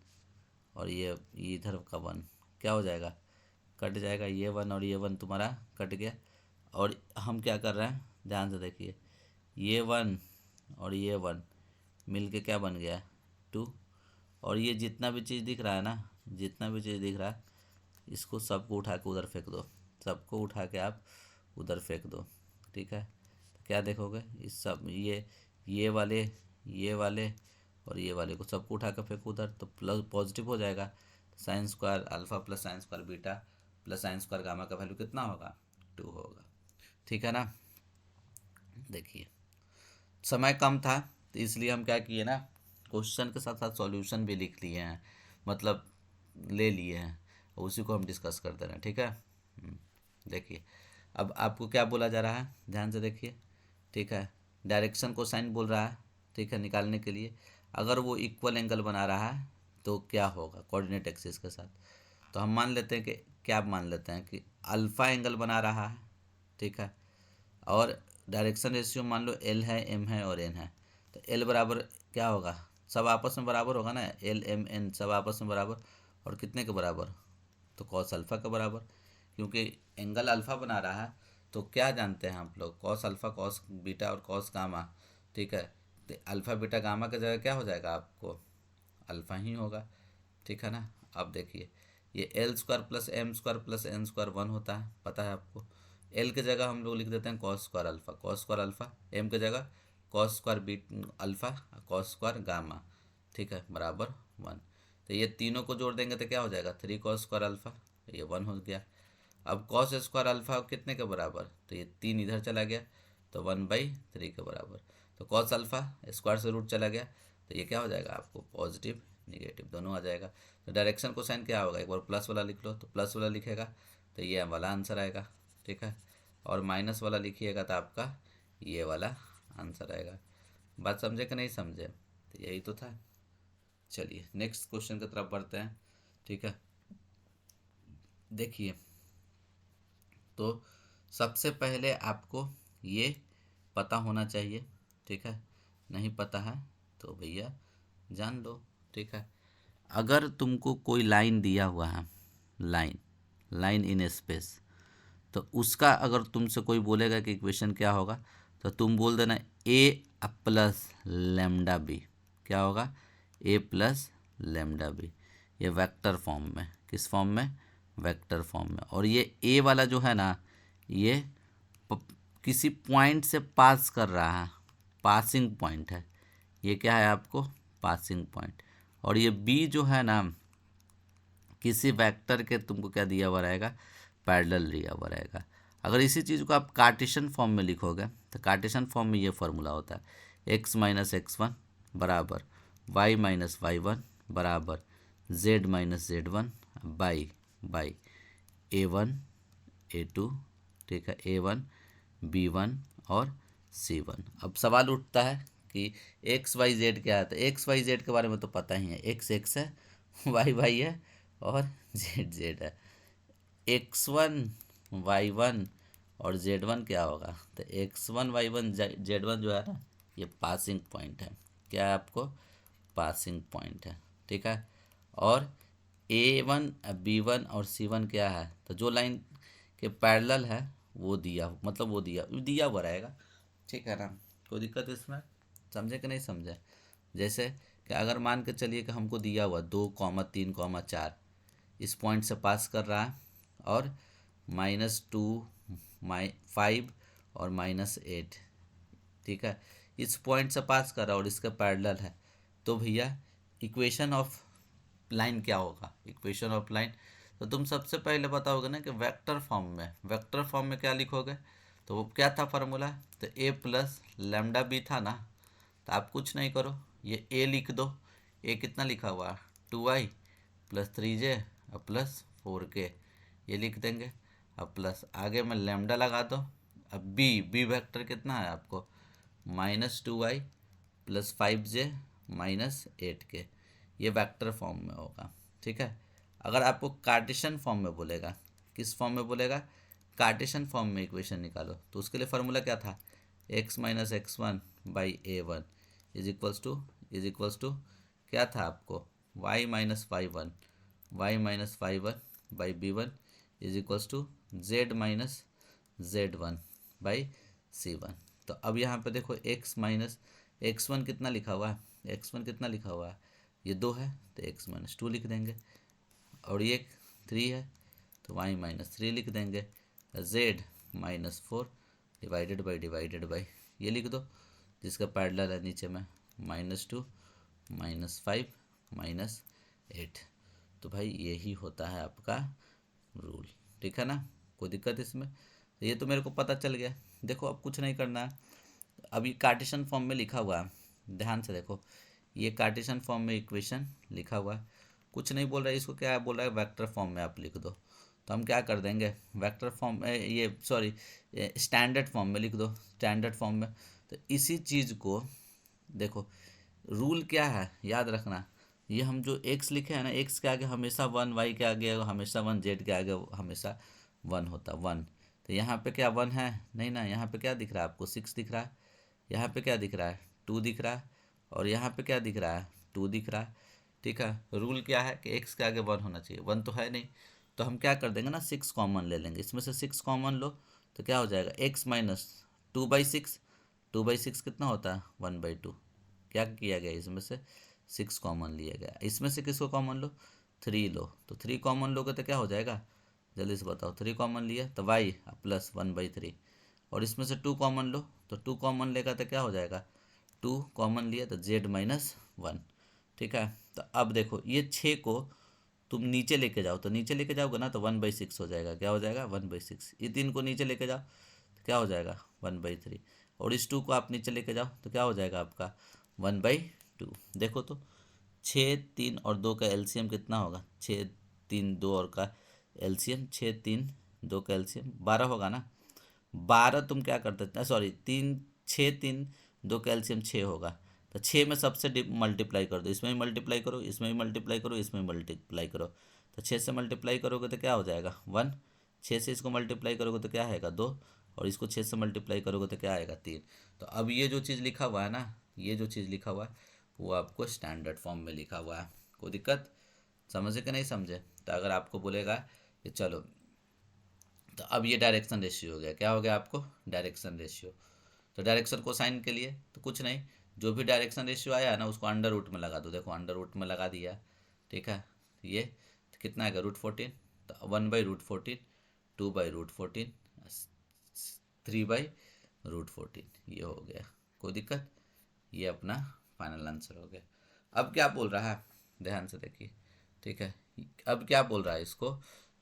और ये इधर का 1 क्या हो जाएगा, कट जाएगा, ये 1 और ये 1 तुम्हारा कट गया। और हम क्या कर रहे हैं, ध्यान से देखिए, ये 1 और ये 1 मिल के क्या बन गया 2, और ये जितना भी चीज़ दिख रहा है ना, जितना भी चीज़ दिख रहा है, इसको सबको उठा के उधर फेंक दो, सबको उठा के आप उधर फेंक दो। ठीक है, तो क्या देखोगे, इस सब ये वाले और ये वाले को सबको उठा कर फेंको उधर, तो प्लस पॉजिटिव हो जाएगा। Sine square alpha plus sine square beta plus sine square gamma का वैल्यू कितना होगा 2 होगा। ठीक है ना, देखिए समय कम था तो इसलिए हम क्या किए ना, क्वेश्चन के साथ साथ सॉल्यूशन भी लिख लिए हैं, मतलब ले लिए हैं, उसी को हम डिस्कस करते रहें, ठीक है। देखिए अब आपको क्या बोला जा रहा है, ध्यान से देखिए, ठीक है। डायरेक्शन को साइन बोल रहा है, ठीक है, निकालने के लिए अगर वो इक्वल एंगल बना रहा है तो क्या होगा कोऑर्डिनेट एक्सिस के साथ। तो हम मान लेते हैं कि क्या मान लेते हैं कि अल्फ़ा एंगल बना रहा है, ठीक है, और डायरेक्शन रेशियो मान लो एल है, एम है और एन है। तो एल बराबर क्या होगा, सब आपस में बराबर होगा ना, एल एम एन सब आपस में बराबर, और कितने के बराबर, तो कॉस अल्फ़ा के बराबर, क्योंकि एंगल अल्फ़ा बना रहा है। तो क्या जानते हैं आप लोग, कॉस अल्फ़ा कॉस बीटा और कॉस गामा, ठीक है। तो अल्फ़ा बीटा गामा की जगह क्या हो जाएगा आपको, अल्फ़ा ही होगा, ठीक है ना। अब देखिए ये l square plus m square plus n square 1 होता है, पता है आपको। एल की जगह हम लोग लिख देते हैं cos square alpha, cos square alpha, m की जगह cos square beta alpha, cos square gamma, ठीक है, बराबर 1। तो ये तीनों को जोड़ देंगे तो क्या हो जाएगा, 3 कॉस स्क्वायर अल्फ़ा, ये 1 हो गया। अब कॉस स्क्वायर अल्फ़ा कितने के बराबर, तो ये 3 इधर चला गया तो 1/3 के बराबर। तो कॉस अल्फ़ा स्क्वायर से रूट चला गया तो ये क्या हो जाएगा आपको, पॉजिटिव निगेटिव दोनों आ जाएगा। तो डायरेक्शन को साइन क्या होगा, एक बार प्लस वाला लिख लो, तो प्लस वाला लिखेगा तो ये वाला आंसर आएगा, ठीक है, और माइनस वाला लिखिएगा तो आपका ये वाला आंसर आएगा। बात समझे कि नहीं समझे, तो यही तो था। चलिए नेक्स्ट क्वेश्चन की तरफ बढ़ते हैं, ठीक है। देखिए तो सबसे पहले आपको ये पता होना चाहिए, ठीक है, नहीं पता है तो भैया जान लो, ठीक है। अगर तुमको कोई लाइन दिया हुआ है, लाइन लाइन इन स्पेस, तो उसका अगर तुमसे कोई बोलेगा कि इक्वेशन क्या होगा, तो तुम बोल देना ए प्लस लेमडा बी, क्या होगा, ए प्लस लेमडा बी। ये वेक्टर फॉर्म में, किस फॉर्म में, वेक्टर फॉर्म में। और ये ए वाला जो है ना, ये किसी पॉइंट से पास कर रहा है, पासिंग पॉइंट है, ये क्या है आपको, पासिंग पॉइंट। और ये बी जो है ना, किसी वेक्टर के तुमको क्या दिया हुआ रहेगा, पैरेलल दिया हुआ रहेगा। अगर इसी चीज़ को आप कार्टेशियन फॉर्म में लिखोगे तो कार्टेशियन फॉर्म में ये फार्मूला होता है, x माइनस x1 बराबर y माइनस y1 बराबर z minus z1 by a1 a2, ठीक है, a1 b1 और c1। अब सवाल उठता है कि एक्स वाई जेड क्या है, तो एक्स वाई जेड के बारे में तो पता ही है, एक्स एक्स है, वाई वाई है और जेड जेड है। x1 y1 और z1 क्या होगा, तो x1 y1 z1 जो है ना, ये पासिंग पॉइंट है, क्या है आपको, पासिंग पॉइंट है, ठीक है। और a1 b1 और c1 क्या है, तो जो लाइन के पैरेलल है वो दिया, मतलब वो दिया हुआ रहेगा, ठीक है ना। कोई दिक्कत इसमें, समझे कि नहीं समझे। जैसे कि अगर मान के चलिए कि हमको दिया हुआ 2,3,4 इस पॉइंट से पास कर रहा है, और -2 5 और -8, ठीक है, इस पॉइंट से पास कर रहा है और इसका पैरेलल है, तो भैया इक्वेशन ऑफ लाइन क्या होगा, इक्वेशन ऑफ लाइन। तो तुम सबसे पहले बताओगे ना कि वेक्टर फॉर्म में, वेक्टर फॉर्म में क्या लिखोगे, तो वो क्या था फार्मूला, तो ए प्लस लेमडा बी था ना। तो आप कुछ नहीं करो, ये ए लिख दो, ए कितना लिखा हुआ है, 2i प्लस 3j और प्लस 4k, ये लिख देंगे। अब प्लस आगे में लेमडा लगा दो। अब बी वेक्टर कितना है आपको, -2i plus 5j minus 8k, ये वेक्टर फॉर्म में होगा, ठीक है। अगर आपको कार्टेशियन फॉर्म में बोलेगा, किस फॉर्म में बोलेगा, कार्टेशियन फॉर्म में इक्वेशन निकालो, तो उसके लिए फार्मूला क्या था, x minus x1 by a1 is equals to क्या था आपको, y minus y1 by b1 is equals to z minus z1 by c1। तो अब यहाँ पे देखो x माइनस x1 कितना लिखा हुआ है, x1 कितना लिखा हुआ है, ये 2 है तो x माइनस 2 लिख देंगे, और ये 3 है तो y माइनस 3 लिख देंगे, z माइनस 4 डिवाइडेड बाई ये लिख दो, जिसका पैरेलल है नीचे में -2 -5 -8। तो भाई यही होता है आपका रूल, ठीक है ना, कोई दिक्कत इसमें। तो ये तो मेरे को पता चल गया। देखो अब कुछ नहीं करना है, अभी कार्टेशियन फॉर्म में लिखा हुआ है, ध्यान से देखो, ये कार्टेशियन फॉर्म में इक्वेशन लिखा हुआ है, कुछ नहीं बोल रहा है, इसको क्या है बोल रहा है वेक्टर फॉर्म में आप लिख दो। तो हम क्या कर देंगे वेक्टर फॉर्म में, ये सॉरी स्टैंडर्ड फॉर्म में लिख दो, स्टैंडर्ड फॉर्म में। तो इसी चीज़ को देखो, रूल क्या है याद रखना, ये हम जो एक्स लिखे हैं ना, एक्स के आगे हमेशा वन, वाई के आगे हमेशा वन, जेड के आगे हमेशा वन होता, वन। तो यहाँ पे क्या वन है नहीं ना, यहाँ पे क्या दिख रहा है आपको 6 दिख रहा है, यहाँ पे क्या दिख रहा है 2 दिख रहा है, और यहाँ पे क्या दिख रहा है 2 दिख रहा है। ठीक है, रूल क्या है कि एक्स के आगे वन होना चाहिए, वन तो है नहीं। तो हम क्या कर देंगे ना 6 कॉमन ले लेंगे, इसमें से 6 कॉमन लो तो क्या हो जाएगा एक्स माइनस 2/6, 2/6 कितना होता है 1/2। क्या किया गया इसमें से 6 कॉमन लिया गया, इसमें से किसको कॉमन लो 3 लो, तो 3 कॉमन लोगे तो क्या हो जाएगा जल्दी से बताओ, 3 कॉमन लिया तो वाई प्लस 1/3, और इसमें से 2 कॉमन लो तो 2 कॉमन लेगा तो क्या हो जाएगा 2 कॉमन लिया तो z-1। ठीक है, तो अब देखो ये 6 को तुम नीचे लेके जाओ, तो नीचे लेके जाओगे ना तो 1/6 हो जाएगा, क्या हो जाएगा 1/6। ये 3 को नीचे लेके जाओ तो क्या हो जाएगा 1/3, और इस 2 को आप नीचे लेके जाओ तो क्या हो जाएगा आपका 1/2। देखो तो 6 3 और 2 का एलसीएम कितना होगा, 6 3 2 और का एलसीएम 6 3 2 का एलसीएम 12 होगा ना। 12 तुम क्या करते थे, सॉरी 6 3 2 का एलसीएम 6 होगा, तो 6 में सबसे मल्टीप्लाई कर दो, इसमें भी मल्टीप्लाई करो, इसमें भी मल्टीप्लाई करो, इसमें भी मल्टीप्लाई करो। तो 6 से मल्टीप्लाई करोगे तो क्या हो जाएगा 1, 6 से इसको मल्टीप्लाई करोगे तो क्या आएगा 2, और इसको 6 से मल्टीप्लाई करोगे तो क्या आएगा 3। तो अब ये जो चीज़ लिखा हुआ है ना, ये जो चीज़ लिखा हुआ है वो आपको स्टैंडर्ड फॉर्म में लिखा हुआ है। कोई दिक्कत, समझे कि नहीं समझे। तो अगर आपको बोलेगा कि चलो, तो अब ये डायरेक्शन रेशियो हो गया, क्या हो गया आपको डायरेक्शन रेशियो। तो डायरेक्शन को साइन के लिए तो कुछ नहीं, जो भी डायरेक्शन रेशियो आया ना उसको अंडर रूट में लगा दो, देखो अंडर रूट में लगा दिया। ठीक है, ये तो कितना आएगा √14, तो 1/√14, 2/√14, 3/√14, ये हो गया। कोई दिक्कत, ये अपना फाइनल आंसर हो गया। अब क्या बोल रहा है ध्यान से देखिए। ठीक है, अब क्या बोल रहा है इसको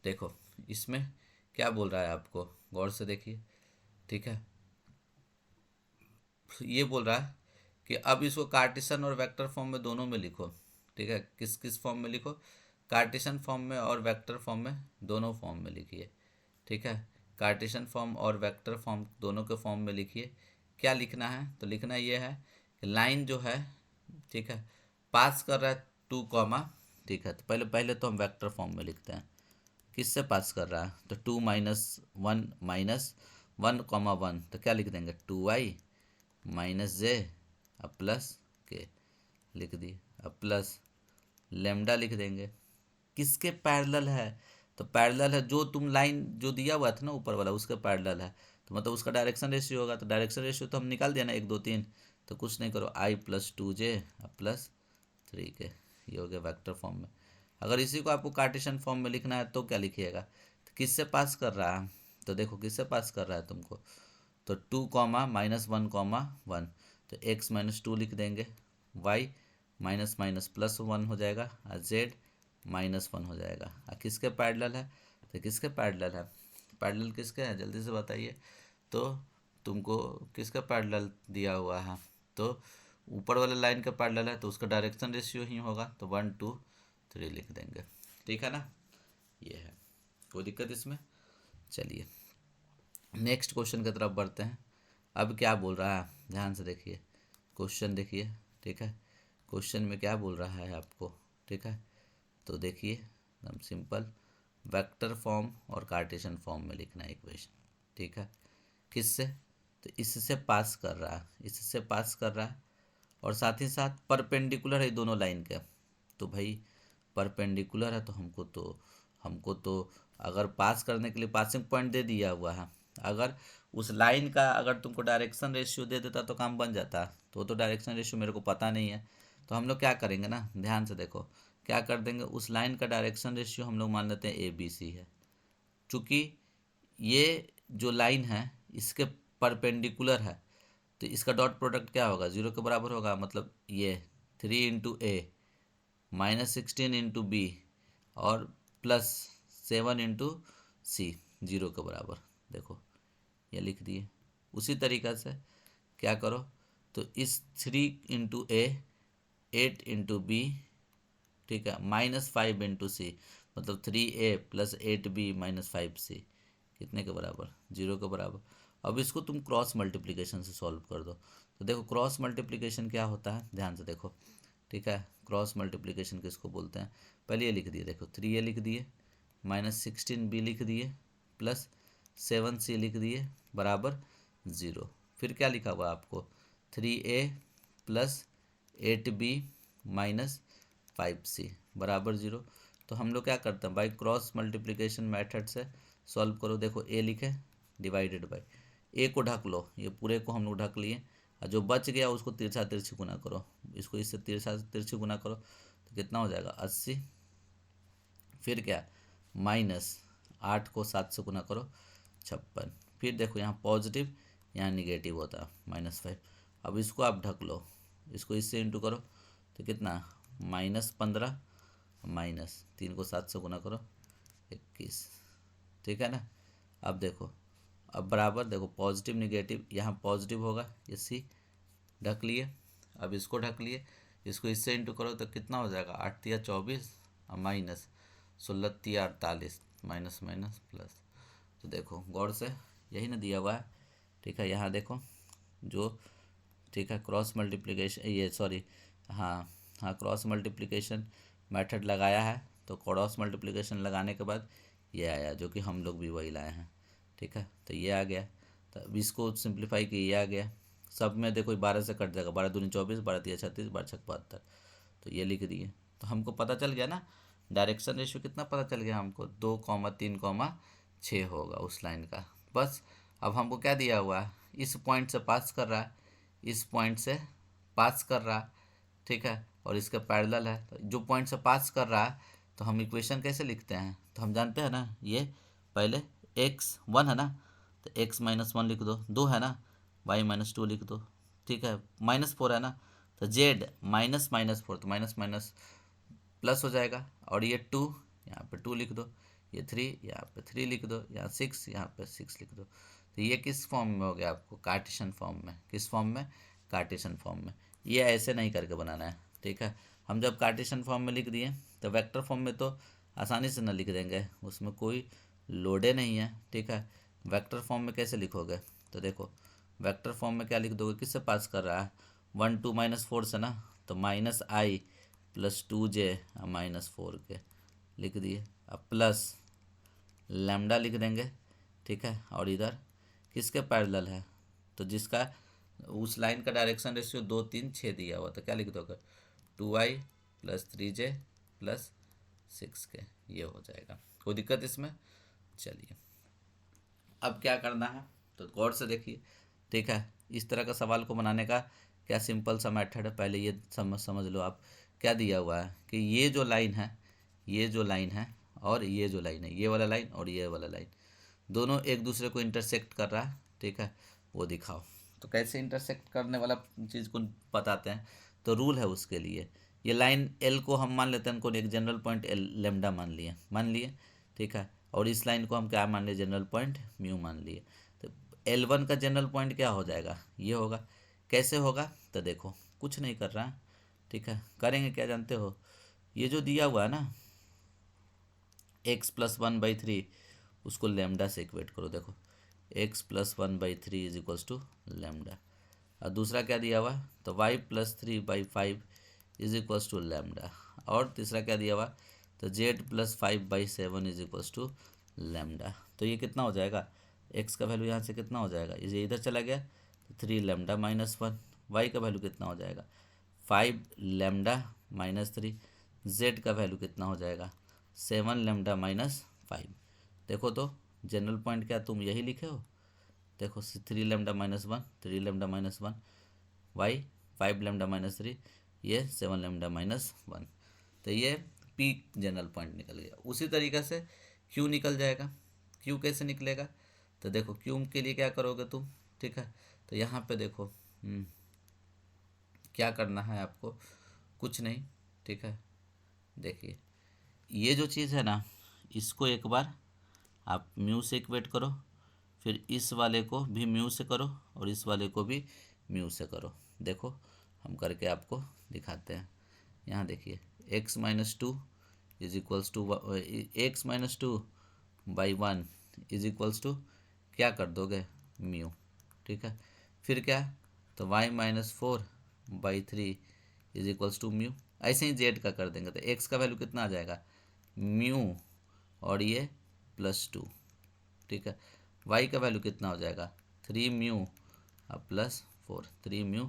देखो, इसमें क्या बोल रहा है आपको गौर से देखिए। ठीक है, ये बोल रहा है कि अब इसको कार्टेशियन और वेक्टर फॉर्म में दोनों में लिखो। ठीक है, किस किस फॉर्म में लिखो, कार्टेशियन फॉर्म में और वेक्टर फॉर्म में, दोनों फॉर्म में लिखिए। ठीक है, कार्टेशियन फॉर्म और वेक्टर फॉर्म दोनों के फॉर्म में लिखिए। क्या लिखना है, तो लिखना ये है कि लाइन जो है, ठीक है, पास कर रहा है 2 कॉमा। ठीक है, तो पहले पहले तो हम वेक्टर फॉर्म में लिखते हैं, किससे पास कर रहा है, तो 2 -1 -1 कॉमा 1, तो क्या लिख देंगे 2y -j अब प्लस के लिख दी, अब प्लस लेमडा लिख देंगे। किसके पैरेलल है, तो पैरेलल है जो तुम लाइन जो दिया हुआ था ना ऊपर वाला उसके पैरेलल है, तो मतलब उसका डायरेक्शन रेशियो होगा। तो डायरेक्शन रेशियो तो हम निकाल दिया ना 1 2 3, तो कुछ नहीं करो i + 2j प्लस 3k, ये हो गया वेक्टर फॉर्म में। अगर इसी को आपको कार्टेशियन फॉर्म में लिखना है तो क्या लिखिएगा, तो किससे पास कर रहा है, तो देखो किससे पास कर रहा है तुमको, तो 2 कॉमा -1 कॉमा 1, तो x -2 लिख देंगे, y माइनस माइनस प्लस 1 हो जाएगा, और z -1 हो जाएगा। और किसके पैरेलल है, तो किसके पैरेलल है, पैरेलल किसके है जल्दी से बताइए। तो तुमको किसका पैरेलल दिया हुआ है, तो ऊपर वाले लाइन का पैरेलल है, तो उसका डायरेक्शन रेशियो ही होगा, तो 1 2 3 लिख देंगे। ठीक है ना, ये है, कोई दिक्कत इसमें। चलिए नेक्स्ट क्वेश्चन की तरफ बढ़ते हैं। अब क्या बोल रहा है ध्यान से देखिए, क्वेश्चन देखिए। ठीक है, क्वेश्चन में क्या बोल रहा है आपको। ठीक है, तो देखिए एकदम सिंपल, वेक्टर फॉर्म और कार्टेशियन फॉर्म में लिखना है इक्वेशन। ठीक है, किससे, तो इससे पास कर रहा है, इससे पास कर रहा है, और साथ ही साथ परपेंडिकुलर है दोनों लाइन के। तो भाई परपेंडिकुलर है तो हमको तो अगर पास करने के लिए पासिंग पॉइंट दे दिया हुआ है, अगर उस लाइन का अगर तुमको डायरेक्शन रेशियो दे देता तो काम बन जाता, तो डायरेक्शन रेशियो मेरे को पता नहीं है। तो हम लोग क्या करेंगे ना, ध्यान से देखो, क्या कर देंगे, उस लाइन का डायरेक्शन रेशियो हम लोग मान लेते हैं ABC है। चूँकि ये जो लाइन है इसके परपेंडिकुलर है, तो इसका डॉट प्रोडक्ट क्या होगा 0 के बराबर होगा, मतलब ये 3 × A -16 × B और +7 × C 0 के बराबर। देखो ये लिख दिए। उसी तरीक़ा से क्या करो, तो इस 3 × A 8 × B ठीक है, -5 इंटू सी मतलब 3a plus 8b minus 5c कितने के बराबर, 0 के बराबर। अब इसको तुम क्रॉस मल्टीप्लिकेशन से सॉल्व कर दो। तो देखो क्रॉस मल्टीप्लिकेशन क्या होता है, ध्यान से देखो, ठीक है। क्रॉस मल्टीप्लिकेशन किसको बोलते हैं, पहले ये लिख दिए, देखो 3a लिख दिए, -16b लिख दिए, प्लस 7c लिख दिए, बराबर 0। फिर क्या लिखा हुआ आपको, 3a plus 8b minus 5c बराबर 0। तो हम लोग क्या करते हैं भाई, क्रॉस मल्टीप्लिकेशन मेथड से सॉल्व करो। देखो a लिखे डिवाइडेड बाई, ए को ढक लो, ये पूरे को हम लोग ढक लिए, और जो बच गया उसको तिरछा तिरछी गुना करो, इसको इससे तिरछा तिरछी गुना करो, तो कितना हो जाएगा 80। फिर क्या, -8 को 7 से गुना करो 56। फिर देखो यहाँ पॉजिटिव यहाँ निगेटिव होता है -5। अब इसको आप ढक लो, इसको इससे इंटू करो, तो कितना -15 -3 को 7 से गुना करो 21, ठीक है ना। अब देखो, अब बराबर देखो पॉजिटिव निगेटिव, यहाँ पॉजिटिव होगा, ये सी ढक लिए। अब इसको ढक लिए, इसको इससे इंटू करो तो कितना हो जाएगा, 8 या 24 और माइनस 16 या 48, माइनस माइनस प्लस। तो देखो गौर से यही ना दिया हुआ है, ठीक है। यहाँ देखो जो, ठीक है, क्रॉस मल्टीप्लिकेशन, ये सॉरी, हाँ हाँ क्रॉस मल्टीप्लिकेशन मेथड लगाया है, तो क्रॉस मल्टीप्लिकेशन लगाने के बाद ये आया, जो कि हम लोग भी वही लाए हैं, ठीक है। तो ये आ गया, तो अब इसको सिंप्लीफाई किया, ये आ गया। सब में देखो 12 से कट जाएगा, 12 दूनी 24, 12 तिया 36, 12 छक 72, तो ये लिख दिए। तो हमको पता चल गया ना, डायरेक्शन रेशियो कितना पता चल गया हमको, 2,3,6 होगा उस लाइन का। बस अब हमको क्या दिया हुआ है, इस पॉइंट से पास कर रहा है, इस पॉइंट से पास कर रहा है, ठीक है, और इसके पैरेलल है। तो जो पॉइंट से पास कर रहा है, तो हम इक्वेशन कैसे लिखते हैं, तो हम जानते हैं ना, ये पहले x1 है ना, तो x -1 लिख दो, 2 है ना, y -2 लिख दो, ठीक है, -4 है ना, तो z -4, तो माइनस माइनस प्लस हो जाएगा, और ये 2 यहाँ पे 2 लिख दो, ये 3 यहाँ पे 3 लिख दो, यहाँ 6 यहाँ पे 6 लिख दो। तो ये किस फॉर्म में हो गया आपको, कार्टेशियन फॉर्म में। किस फॉर्म में, कार्टेशियन फॉर्म में। ये ऐसे नहीं करके बनाना है, ठीक है। हम जब कार्टेशियन फॉर्म में लिख दिए, तो वेक्टर फॉर्म में तो आसानी से ना लिख देंगे, उसमें कोई लोडे नहीं है, ठीक है। वेक्टर फॉर्म में कैसे लिखोगे, तो देखो वेक्टर फॉर्म में क्या लिख दोगे, किससे पास कर रहा है, 1 2 -4 से ना, तो -i प्लस 2j -4 के लिख दिए। अब प्लस लैम्डा लिख देंगे, ठीक है, और इधर किसके पैरेलल है, तो जिसका उस लाइन का डायरेक्शन रेशियो 2 3 6 दिया हुआ, तो क्या लिख दोगे, 2i प्लस 3j प्लस 6 के, ये हो जाएगा। कोई दिक्कत इसमें, चलिए अब क्या करना है, तो गौर से देखिए, ठीक है। इस तरह का सवाल को बनाने का क्या सिंपल सा मेथड है, पहले ये समझ लो आप। क्या दिया हुआ है कि ये जो लाइन है, ये जो लाइन है और ये जो लाइन है, ये वाला लाइन और ये वाला लाइन, दोनों एक दूसरे को इंटरसेक्ट कर रहा है, ठीक है, वो दिखाओ। तो कैसे इंटरसेक्ट करने वाला चीज़ को बताते हैं, तो रूल है उसके लिए। ये लाइन एल को हम मान लेते हैं, उनको एक जनरल पॉइंट एल लेमडा मान लिए, ठीक है, और इस लाइन को हम क्या मान लिए, जनरल पॉइंट म्यू मान लिए। तो L1 का जनरल पॉइंट क्या हो जाएगा, ये होगा। कैसे होगा, तो देखो कुछ नहीं कर रहा है, ठीक है, करेंगे क्या जानते हो, ये जो दिया हुआ है ना x + 1/3, उसको लेमडा से इक्वेट करो। देखो x + 1/3 is equals to lambda. और दूसरा क्या दिया हुआ, तो y + 3/5 is equals to lambda. और तीसरा क्या दिया हुआ, तो z + 5/7 is equals to lambda. तो ये कितना हो जाएगा, x का वैल्यू यहाँ से कितना हो जाएगा, ये इधर चला गया, तो 3 लेमडा -1। y का वैल्यू कितना हो जाएगा, 5 लेमडा -3। z का वैल्यू कितना हो जाएगा, 7 लेमडा -5। देखो तो जनरल पॉइंट क्या तुम यही लिखे हो, देखो 3 लेमडा -1, 3 लेमडा -1, y 5 लेमडा -3, ये 7 लेमडा -1। तो ये पी जनरल पॉइंट निकल गया। उसी तरीक़े से क्यू निकल जाएगा। क्यू कैसे निकलेगा, तो देखो क्यू के लिए क्या करोगे तुम, ठीक है, तो यहाँ पे देखो क्या करना है आपको, कुछ नहीं, ठीक है। देखिए ये जो चीज़ है ना, इसको एक बार आप म्यू से इक्वेट करो, फिर इस वाले को भी म्यू से करो और इस वाले को भी म्यू से करो। देखो हम करके आपको दिखाते हैं। यहाँ देखिए x minus two is equals to x minus two by one is equals to क्या कर दोगे, म्यू। ठीक है, फिर क्या, तो y minus four by three is equals to mu. ऐसे ही जेड का कर देंगे तो एक्स का वैल्यू कितना आ जाएगा, म्यू और ये प्लस टू। ठीक है, वाई का वैल्यू कितना हो जाएगा, थ्री म्यू और plus four, three mu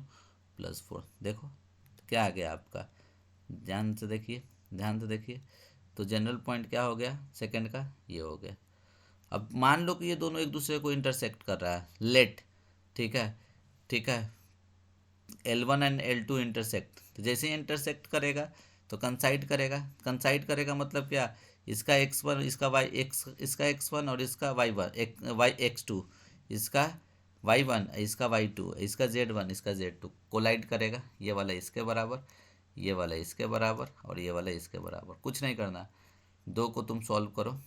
plus four. देखो तो क्या आ गया आपका, ध्यान से देखिए, ध्यान से देखिए। तो जनरल पॉइंट क्या हो गया सेकंड का, ये हो गया। अब मान लो कि ये दोनों एक दूसरे को इंटरसेक्ट कर रहा है, लेट। ठीक है, ठीक है, L1 एंड L2 इंटरसेक्ट। तो जैसे ही इंटरसेक्ट करेगा तो कंसाइड करेगा, कंसाइड करेगा मतलब क्या, इसका x1 इसका y x, इसका x1 और इसका y x2, इसका y1 इसका y2, इसका z1 इसका z2 कोलाइड करेगा। ये वाला इसके बराबर, ये वाला इसके बराबर और ये वाला इसके बराबर। कुछ नहीं करना, दो को तुम सॉल्व करो,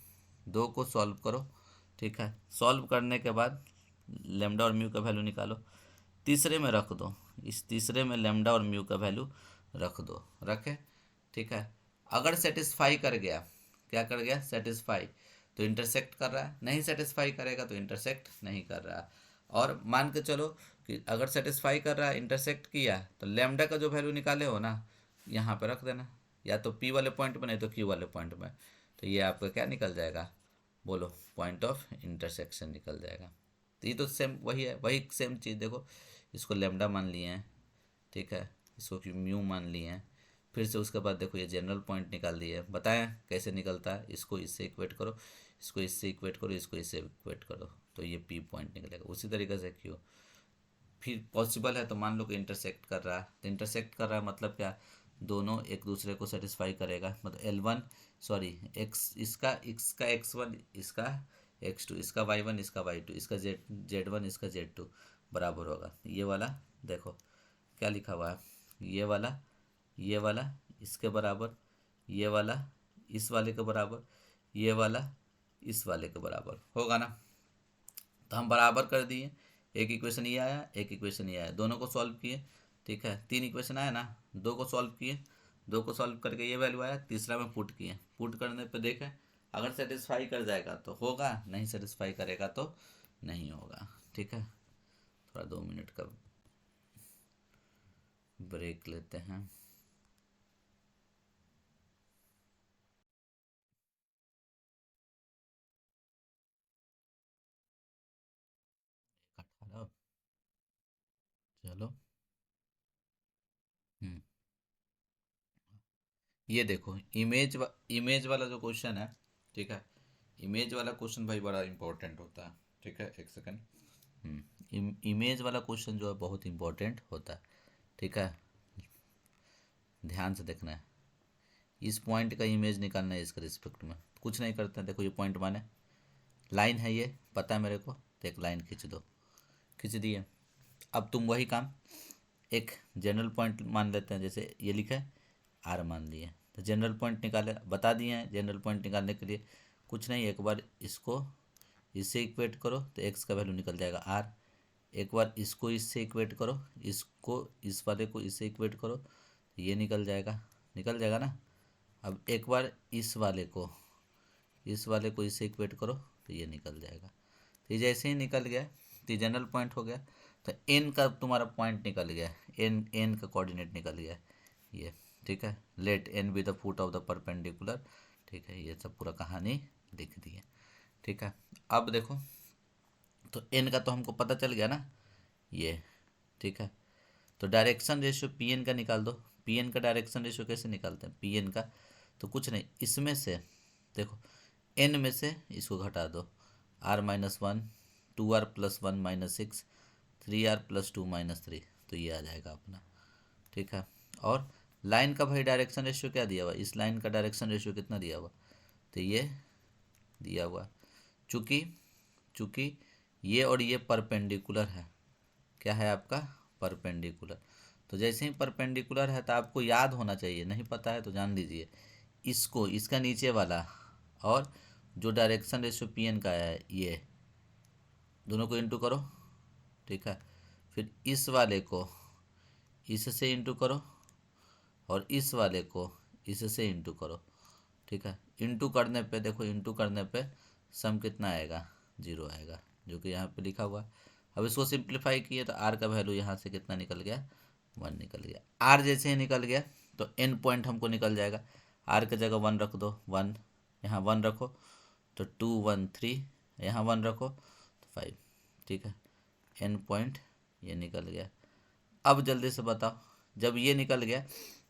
दो को सॉल्व करो। ठीक है, सॉल्व करने के बाद लेमडा और म्यू का वैल्यू निकालो, तीसरे में रख दो, इस तीसरे में लेमडा और म्यू का वैल्यू रख दो, रखे। ठीक है, अगर सेटिस्फाई कर गया, क्या कर गया, सेटिस्फाई, तो इंटरसेक्ट कर रहा है, नहीं सेटिस्फाई करेगा तो इंटरसेक्ट नहीं कर रहा है। और मान के चलो कि अगर सेटिस्फाई कर रहा है, इंटरसेक्ट किया, तो लेमडा का जो वैल्यू निकाले हो ना, यहाँ पे रख देना, या तो पी वाले पॉइंट में नहीं तो क्यू वाले पॉइंट में। तो ये आपका क्या निकल जाएगा, बोलो, पॉइंट ऑफ इंटरसेक्शन निकल जाएगा। तो ये तो सेम वही है, वही सेम चीज़। देखो इसको लेमडा मान लिए हैं, ठीक है, इसको म्यू मान लिए हैं, फिर से उसके बाद देखो ये जनरल पॉइंट निकाल दिए, बताएं कैसे निकलता है। इसको इससे इक्वेट करो, इसको इससे इक्वेट करो, इसको इससे इक्वेट करो, तो ये पी पॉइंट निकलेगा। उसी तरीके से क्यू, फिर पॉसिबल है तो मान लो कि इंटरसेक्ट कर रहा है, तो इंटरसेक्ट कर रहा है मतलब क्या, दोनों एक दूसरे को सेटिस्फाई करेगा। मतलब L1 सॉरी एक्स, इसका x1 इसका x2, इसका y1 इसका y2, इसका z1 इसका z2 बराबर होगा ये वाला। देखो क्या लिखा हुआ है, ये वाला इसके बराबर, ये वाला इस वाले के बराबर, ये वाला इस वाले के बराबर होगा ना। तो हम बराबर कर दिए, एक इक्वेशन ये आया, एक इक्वेशन ये आया, दोनों को सॉल्व किए। ठीक है, तीन इक्वेशन आया ना, दो को सॉल्व किए, दो को सॉल्व करके ये वैल्यू आया, तीसरा में पुट किए, पुट करने पे देखें अगर सेटिस्फाई कर जाएगा तो होगा, नहीं सेटिस्फाई करेगा तो नहीं होगा। ठीक है, थोड़ा 2 मिनट का ब्रेक लेते हैं। अठारह, चलो। हम्म, ये देखो इमेज वाला जो क्वेश्चन है, ठीक है, इमेज वाला क्वेश्चन भाई बड़ा इंपॉर्टेंट होता है। ठीक है, एक सेकंड। इमेज वाला क्वेश्चन जो है बहुत इंपॉर्टेंट होता है। ठीक है, ध्यान से देखना है, इस पॉइंट का इमेज निकालना है इसके रिस्पेक्ट में। कुछ नहीं करते हैं, देखो ये पॉइंट माने लाइन है, ये पता है मेरे को, तो एक लाइन खींच दो, खींच दिए। अब तुम वही काम एक जनरल पॉइंट मान लेते हैं, जैसे ये लिखा है आर मान लिए, तो जनरल पॉइंट निकाले, बता दिए हैं जनरल पॉइंट निकालने के लिए। कुछ नहीं, एक बार इसको इससे इक्वेट करो तो एक्स का वैल्यू निकल जाएगा आर, एक बार इसको इससे इक्वेट करो, इसको इस वाले को इससे इक्वेट करो तो ये निकल जाएगा, निकल जाएगा ना। अब एक बार इस वाले को इससे इक्वेट करो तो ये निकल जाएगा। तो ये जैसे ही निकल गया तो ये जनरल पॉइंट हो गया, तो एन का तुम्हारा पॉइंट निकल गया, एन का कोऑर्डिनेट निकल गया ये। ठीक है, let n be the foot of the perpendicular. ठीक है, ये सब पूरा कहानी लिख दी है। ठीक है, अब देखो, तो एन का तो हमको पता चल गया ना ये। ठीक है, तो डायरेक्शन रेशियो पी एन का निकाल दो। पी एन का डायरेक्शन रेशियो कैसे निकालते हैं, पी एन का, तो कुछ नहीं, इसमें से देखो एन में से इसको घटा दो, r minus one, two r plus one minus six, three r plus two minus three, तो ये आ जाएगा अपना। ठीक है, और लाइन का भाई डायरेक्शन रेशियो क्या दिया हुआ, इस लाइन का डायरेक्शन रेशियो कितना दिया हुआ, तो ये दिया हुआ। चूँकि चूँकि ये और ये परपेंडिकुलर है, क्या है आपका, परपेंडिकुलर। तो जैसे ही परपेंडिकुलर है तो आपको याद होना चाहिए, नहीं पता है तो जान लीजिए, इसको इसका नीचे वाला और जो डायरेक्शन रेशियो पी एन का है, ये दोनों को इंटू करो। ठीक है, फिर इस वाले को इससे इंटू करो और इस वाले को इससे इंटू करो, ठीक है। इंटू करने पे देखो, इंटू करने पे सम कितना आएगा, 0 आएगा, जो कि यहाँ पे लिखा हुआ है। अब इसको सिंप्लीफाई किए तो आर का वैल्यू यहाँ से कितना निकल गया, 1 निकल गया। आर जैसे ही निकल गया तो एन पॉइंट हमको निकल जाएगा। आर की जगह 1 रख दो, 1 यहाँ 1 रखो तो 2 1 3, यहाँ 1 रखो तो 5, ठीक है। एन पॉइंट ये निकल गया। अब जल्दी से बताओ, जब ये निकल गया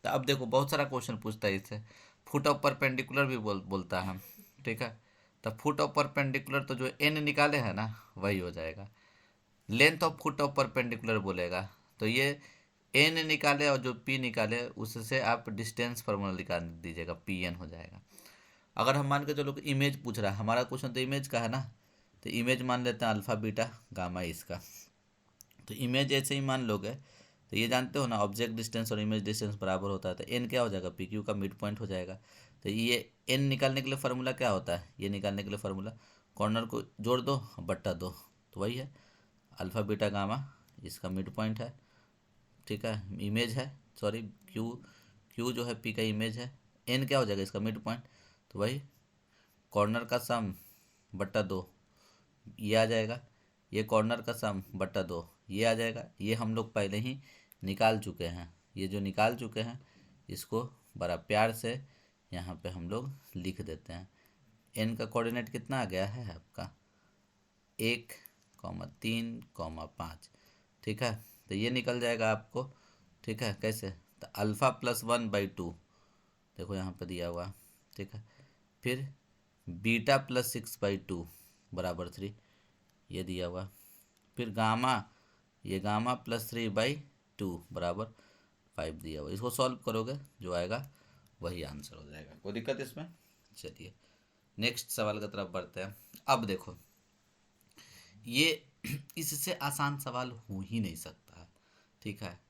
तो अब देखो बहुत सारा क्वेश्चन पूछता है इससे। फुट ऑफ परपेंडिकुलर भी बोलता है, ठीक है। तो फुट ऑफ परपेंडिकुलर तो जो एन निकाले है ना वही हो जाएगा। Length of foot of perpendicular बोलेगा तो ये एन निकाले और जो पी निकाले उससे आप डिस्टेंस फार्मूला निकाल दीजिएगा, पी एन हो जाएगा। अगर हम मान के चलो कि इमेज पूछ रहा है, हमारा क्वेश्चन तो इमेज का है ना, तो इमेज मान लेते हैं अल्फा बीटा गामा इसका। तो इमेज ऐसे ही मान लोगे तो ये जानते हो ना, ऑब्जेक्ट डिस्टेंस और इमेज डिस्टेंस बराबर होता है, तो एन क्या हो जाएगा, पी क्यू का मिड पॉइंट हो जाएगा। तो ये एन निकालने के लिए फार्मूला क्या होता है, ये निकालने के लिए फार्मूला कॉर्नर को जोड़ दो बट्टा दो, तो वही है अल्फा बीटा गामा, इसका मिड पॉइंट है, ठीक है। इमेज है, सॉरी क्यू, क्यू जो है पी का इमेज है, एन क्या हो जाएगा इसका मिड पॉइंट, तो वही कॉर्नर का सम बट्टा दो ये आ जाएगा, ये कॉर्नर का सम बट्टा दो ये आ जाएगा। ये हम लोग पहले ही निकाल चुके हैं, ये जो निकाल चुके हैं इसको बड़ा प्यार से यहाँ पे हम लोग लिख देते हैं। एन का कोऑर्डिनेट कितना आ गया है आपका 1,3,5, ठीक है। तो ये निकल जाएगा आपको, ठीक है। कैसे, तो अल्फ़ा प्लस 1/2 देखो यहाँ पे दिया हुआ, ठीक है। फिर बीटा प्लस 6/2 बराबर 3 ये दिया हुआ। फिर गामा, ये गामा प्लस 3/2 बराबर 5 दिया हुआ। इसको सॉल्व करोगे जो आएगा वही आंसर हो जाएगा, कोई दिक्कत इसमें। चलिए नेक्स्ट सवाल की तरफ बढ़ते हैं। अब देखो ये इससे आसान सवाल हो ही नहीं सकता है, ठीक है।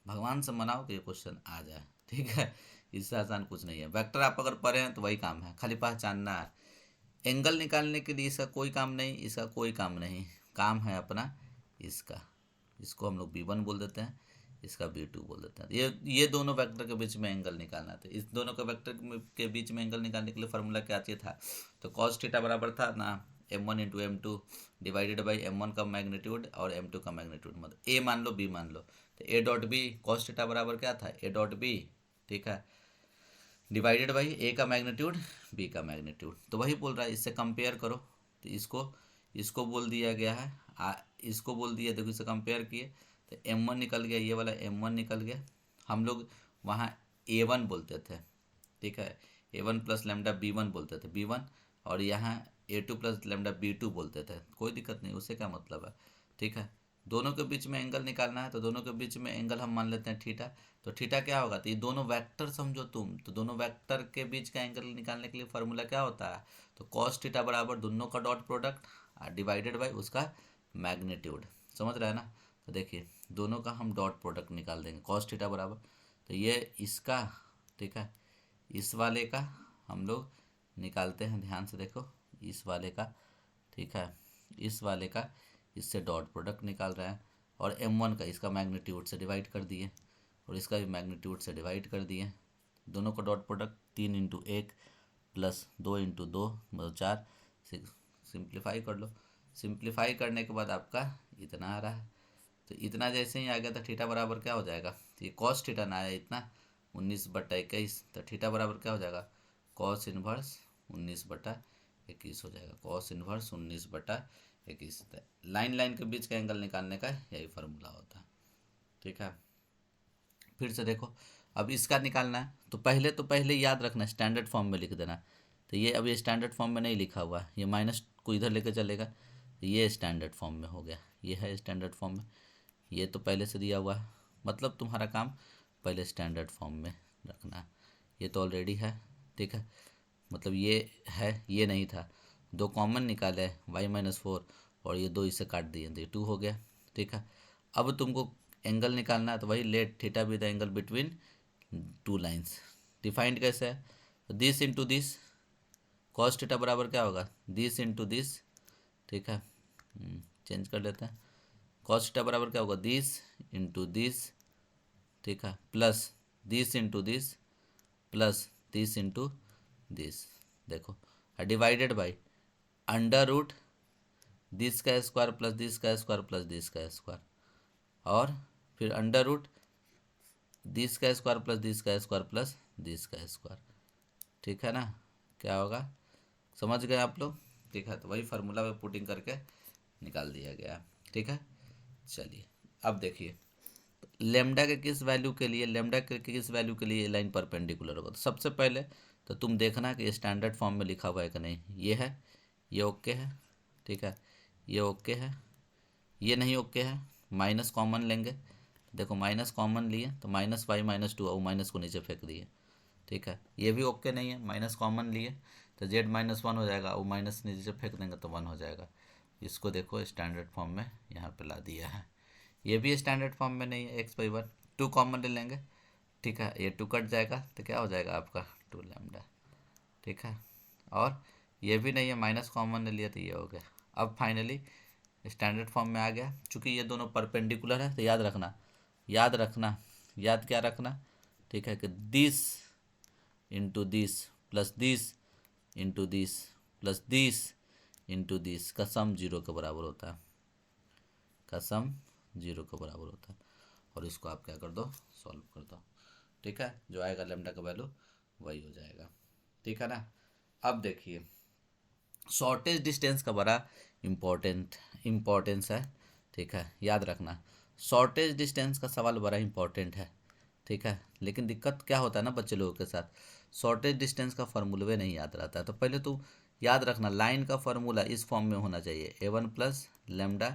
भगवान से मनाओ कि ये क्वेश्चन आ जाए, ठीक है। इससे आसान कुछ नहीं है। वेक्टर आप अगर पढ़े हैं तो वही काम है, खाली पहचानना है। एंगल निकालने के लिए इसका कोई काम नहीं, इसका कोई काम नहीं, काम है अपना इसका, इसको हम लोग b1 बोल देते हैं, इसका b2 बोल देते हैं। ये दोनों वेक्टर के बीच में एंगल निकालना था। इस दोनों के वेक्टर के बीच में एंगल निकालने के लिए फार्मूला क्या चाहिए था, तो कॉस थीटा बराबर था ना m1 into m2 divided by m1 का मैग्नीट्यूड और m2 का मैग्नीट्यूड, मतलब a मान लो b मान लो, तो a dot b cos theta बराबर क्या था, a डॉट बी, ठीक है, डिवाइडेड बाई ए का मैग्नीट्यूड बी का मैग्नीट्यूड। तो वही बोल रहा है, इससे कंपेयर करो। तो इसको बोल दिया गया है, इसको बोल दिया, देखो इससे कंपेयर किए तो m1 निकल गया, ये वाला m1 निकल गया। हम लोग वहाँ a1 बोलते थे, ठीक है, a1 प्लस लेमडा b1 बोलते थे b1, और यहाँ a2 प्लस लेमडा b2 बोलते थे। कोई दिक्कत नहीं, उससे क्या मतलब है, ठीक है। दोनों के बीच में एंगल निकालना है तो दोनों के बीच में एंगल हम मान लेते हैं थीटा। तो थीटा क्या होगा, तो ये दोनों वेक्टर समझो तुम, तो दोनों वेक्टर के बीच का एंगल निकालने के लिए फार्मूला क्या होता है, तो कॉस थीटा बराबर दोनों का डॉट प्रोडक्ट डिवाइडेड बाई उसका मैग्नीट्यूड, समझ रहे हैं ना। तो देखिए दोनों का हम डॉट प्रोडक्ट निकाल देंगे, कॉस थीटा बराबर, तो ये इसका, ठीक है, इस वाले का हम लोग निकालते हैं, ध्यान से देखो, इस वाले का, ठीक है, इस वाले का इससे डॉट प्रोडक्ट निकाल रहे हैं, और m1 का इसका मैग्नीट्यूड से डिवाइड कर दिए और इसका भी मैग्नीट्यूड से डिवाइड कर दिए। दोनों का dot product 3 into 1 plus 2 into 2 मतलब 4, सिंप्लीफाई कर लो। सिंप्लीफाई करने के बाद आपका इतना आ रहा है। तो इतना जैसे ही आ गया तो थीटा बराबर क्या हो जाएगा, तो ये कॉस थीटा ना आया इतना 19/21, तो थीटा बराबर क्या हो जाएगा, कॉस इन्वर्स 19/21 हो जाएगा, कॉस इन्वर्स 19/21। लाइन लाइन के बीच का एंगल निकालने का यही फार्मूला होता है, ठीक है। फिर से देखो, अब इसका निकालना है तो पहले याद रखना, स्टैंडर्ड फॉर्म में लिख देना। तो ये अब ये स्टैंडर्ड फॉर्म में नहीं लिखा हुआ है, ये माइनस को इधर लेके चलेगा, तो ये स्टैंडर्ड फॉर्म में हो गया, ये है स्टैंडर्ड फॉर्म में। ये तो पहले से दिया हुआ है, मतलब तुम्हारा काम पहले स्टैंडर्ड फॉर्म में रखना है। ये तो ऑलरेडी है, ठीक है, मतलब ये है, ये नहीं था, दो कॉमन निकाले y-4 और ये 2 इससे काट दिए तो ये 2 हो गया, ठीक है। अब तुमको एंगल निकालना है तो वही let theta be the angle between two lines. Defined कैसे है, तो this into this, cos theta बराबर क्या होगा, दिस इंटू दिस, ठीक है, चेंज कर लेते हैं। कॉस थीटा बराबर क्या होगा, दिस इंटू दिस, ठीक है, plus this into this plus this into this, देखो divided by under root this का स्क्वायर प्लस दिस का स्क्वायर प्लस दिस का स्क्वायर, और फिर अंडर रूट दिस का स्क्वायर प्लस दिस का स्क्वायर प्लस दिस का स्क्वायर। ठीक है ना, क्या होगा, समझ गए आप लोग। ठीक है, तो वही फार्मूला में पुटिंग करके निकाल दिया गया। ठीक है, चलिए अब देखिए लेमडा के किस वैल्यू के लिए, लेमडा के किस वैल्यू के लिए ये लाइन परपेंडिकुलर होगा। तो सबसे पहले तो तुम देखना कि स्टैंडर्ड फॉर्म में लिखा हुआ है कि नहीं। ये है, ये ओके है, ठीक है, ये ओके है, ये नहीं ओके है, माइनस कॉमन लेंगे। देखो माइनस कॉमन लिए तो माइनस वाई माइनस टू, वो माइनस को नीचे फेंक दिए। ठीक है, ये भी ओके नहीं है, माइनस कॉमन लिए तो जेड माइनस वन हो जाएगा, वो माइनस नीचे फेंक देंगे तो वन हो जाएगा। इसको देखो स्टैंडर्ड फॉर्म में यहाँ पे ला दिया है। ये भी स्टैंडर्ड फॉर्म में नहीं है, x by one, two common ले लेंगे। ठीक है, ये टू कट जाएगा तो क्या हो जाएगा आपका टू लैम्डा। ठीक है, और ये भी नहीं है, माइनस कॉमन ले लिया तो ये हो गया। अब फाइनली स्टैंडर्ड फॉर्म में आ गया। चूँकि ये दोनों परपेंडिकुलर है तो याद रखना, याद रखना, याद क्या रखना, ठीक है, कि this into this plus this into this plus this into this का सम जीरो के बराबर होता है, का सम जीरो के बराबर होता है। और इसको आप क्या कर दो, सॉल्व कर दो। ठीक है, जो आएगा लेमडा का वैल्यू वही हो जाएगा। ठीक है ना, अब देखिए शॉर्टेज डिस्टेंस का बड़ा इम्पोर्टेंस है। ठीक है, याद रखना शॉर्टेज डिस्टेंस का सवाल बड़ा इंपॉर्टेंट है। ठीक है, लेकिन दिक्कत क्या होता है ना बच्चे लोगों के साथ, शॉर्टेज डिस्टेंस का फार्मूला नहीं याद रहता है। तो पहले तो याद रखना लाइन का फार्मूला इस फॉर्म में होना चाहिए, a one plus lambda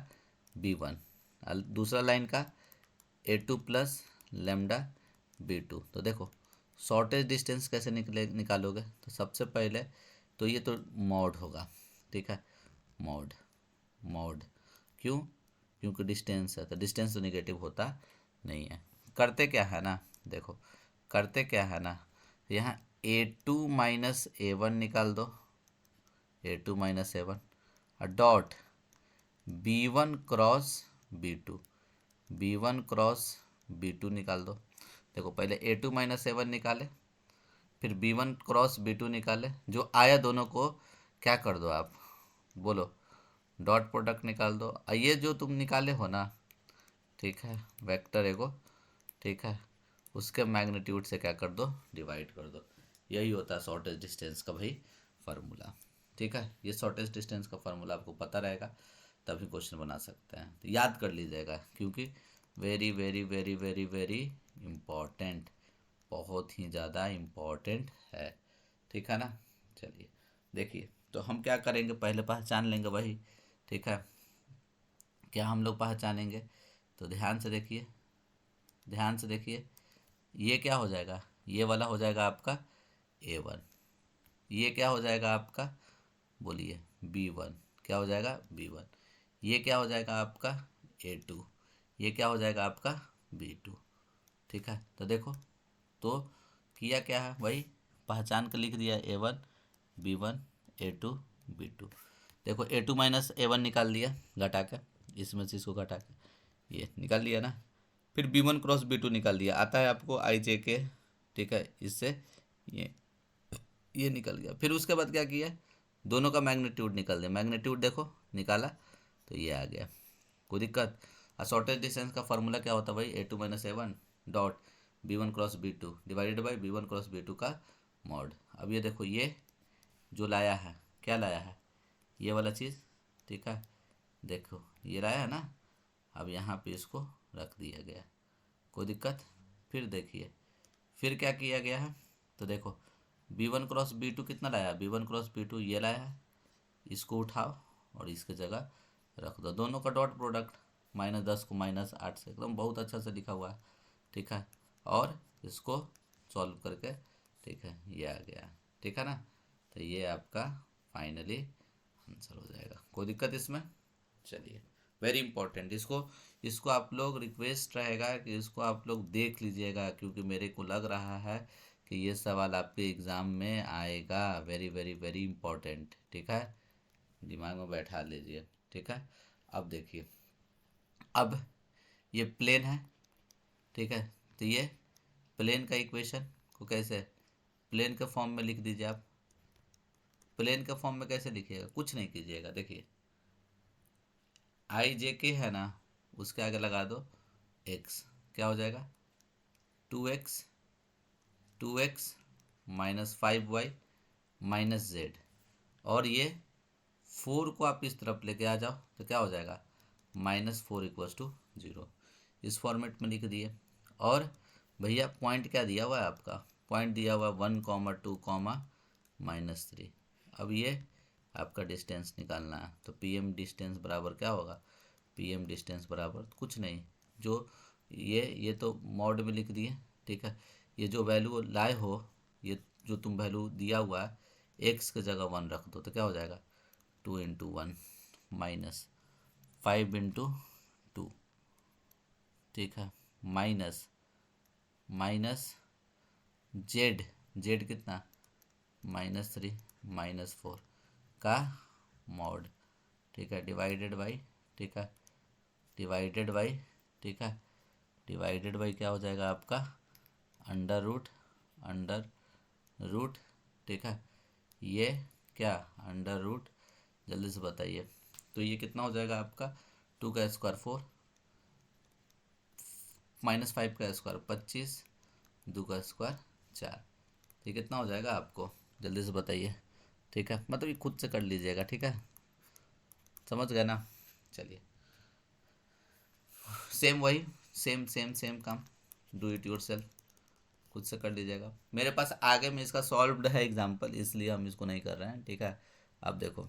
b one, दूसरा लाइन का a two plus lambda b two. तो देखो शॉर्टेज डिस्टेंस कैसे निकालोगे, तो सबसे पहले तो ये तो मॉड होगा। ठीक है, मॉड, मॉड क्यों, क्योंकि डिस्टेंस है तो डिस्टेंस तो निगेटिव होता नहीं है। करते क्या है ना, देखो करते क्या है ना, यहाँ a two minus a one निकाल दो, a two minus a one, और dot b one cross b two, b one cross b two निकाल दो। देखो पहले a two minus a one निकाले, फिर b one cross b two निकाले, जो आया दोनों को क्या कर दो आप, बोलो डॉट प्रोडक्ट निकाल दो। ये जो तुम निकाले हो ना, ठीक है, वेक्टर एगो, ठीक है, उसके मैग्नीट्यूड से क्या कर दो, डिवाइड कर दो। यही होता है शॉर्टेज डिस्टेंस का भाई फार्मूला। ठीक है, ये शॉर्टेज डिस्टेंस का फार्मूला आपको पता रहेगा तभी क्वेश्चन बना सकते हैं, तो याद कर लीजिएगा क्योंकि very very very very very important, बहुत ही ज़्यादा इम्पॉर्टेंट है। ठीक है ना, चलिए देखिए तो हम क्या करेंगे, पहले पहचान लेंगे वही। ठीक है, क्या हम लोग पहचानेंगे, तो ध्यान से देखिए, ध्यान से देखिए, ये क्या हो जाएगा, ये वाला हो जाएगा आपका ए वन, ये क्या हो जाएगा आपका, बोलिए बी वन, क्या हो जाएगा बी वन, ये क्या हो जाएगा आपका ए टू, ये क्या हो जाएगा आपका बी टू। ठीक है, तो देखो तो किया क्या है, वही पहचान कर लिख दिया, a one b one a two b two. देखो a two minus a one निकाल दिया घटा के, इसमें से इसको घटा के ये निकाल लिया ना, फिर b one cross b two निकाल दिया, आता है आपको आई जे के। ठीक है, इससे ये ये निकल गया। फिर उसके बाद क्या किया, दोनों का मैग्नीट्यूड निकाल दिया, मैग्नीट्यूड देखो निकाला तो ये आ गया, कोई दिक्कत। शॉर्टेज डिस्टेंस का फार्मूला क्या होता है भाई, a two minus a one dot b one cross b two divided by b one cross b two का मॉड। अब ये देखो ये जो लाया है, क्या लाया है, ये वाला चीज़। ठीक है, देखो ये लाया है ना, अब यहाँ पे इसको रख दिया गया, कोई दिक्कत। फिर देखिए फिर क्या किया गया है, तो देखो b one cross b two कितना लाया, b one cross b two ये लाया है, इसको उठाओ और इसके जगह रख दो, दोनों का डॉट प्रोडक्ट, माइनस दस को माइनस आठ से, एकदम बहुत अच्छा से लिखा हुआ है। ठीक है, और इसको सॉल्व करके, ठीक है, ये आ गया। ठीक है ना, तो ये आपका फाइनली आंसर हो जाएगा, कोई दिक्कत इसमें। चलिए वेरी इंपॉर्टेंट, इसको इसको आप लोग रिक्वेस्ट रहेगा कि इसको आप लोग देख लीजिएगा, क्योंकि मेरे को लग रहा है कि ये सवाल आपके एग्ज़ाम में आएगा, वेरी वेरी वेरी इंपॉर्टेंट। ठीक है, दिमाग में बैठा लीजिए। ठीक है, अब देखिए, अब ये प्लेन है, ठीक है, तो ये प्लेन का इक्वेशन को कैसे प्लेन के फॉर्म में लिख दीजिए आप। प्लेन के फॉर्म में कैसे लिखिएगा, कुछ नहीं कीजिएगा, देखिए आई जे के है ना, उसके आगे लगा दो एक्स, क्या हो जाएगा 2x, 2x minus 5y minus Z, और ये 4 को आप इस तरफ लेके आ जाओ तो क्या हो जाएगा -4 इक्वल्स टू 0। इस फॉर्मेट में लिख दिए। और भैया पॉइंट क्या दिया हुआ है आपका, पॉइंट दिया हुआ है 1,2,-3। अब ये आपका डिस्टेंस निकालना है, तो पीएम डिस्टेंस बराबर क्या होगा, पीएम डिस्टेंस बराबर कुछ नहीं, जो ये तो मॉड में लिख दिए, ठीक है। ये जो वैल्यू लाए हो, ये जो तुम वैल्यू दिया हुआ है, एक्स की जगह 1 रख दो तो क्या हो जाएगा 2 × 1 माइनस 5 × 2, ठीक है, माइनस जेड, जेड कितना -3 -4 का मॉड, ठीक है, डिवाइडेड बाई, ठीक है, डिवाइडेड बाई, ठीक है, डिवाइडेड बाई क्या हो जाएगा आपका अंडर रूट, ठीक है, ये क्या अंडर रूट, जल्दी से बताइए, तो ये कितना हो जाएगा आपका 2 का स्क्वायर 4 -5 का स्क्वायर 25, 2 का स्क्वायर 4, ये कितना हो जाएगा आपको जल्दी से बताइए, ठीक है, मतलब ये खुद से कर लीजिएगा, ठीक है, समझ गए ना। चलिए सेम वही, सेम काम, डू इट योर सेल्फ, खुद से कर लीजिएगा। मेरे पास आगे में इसका सॉल्व्ड है एग्जाम्पल, इसलिए हम इसको नहीं कर रहे हैं, ठीक है। अब देखो,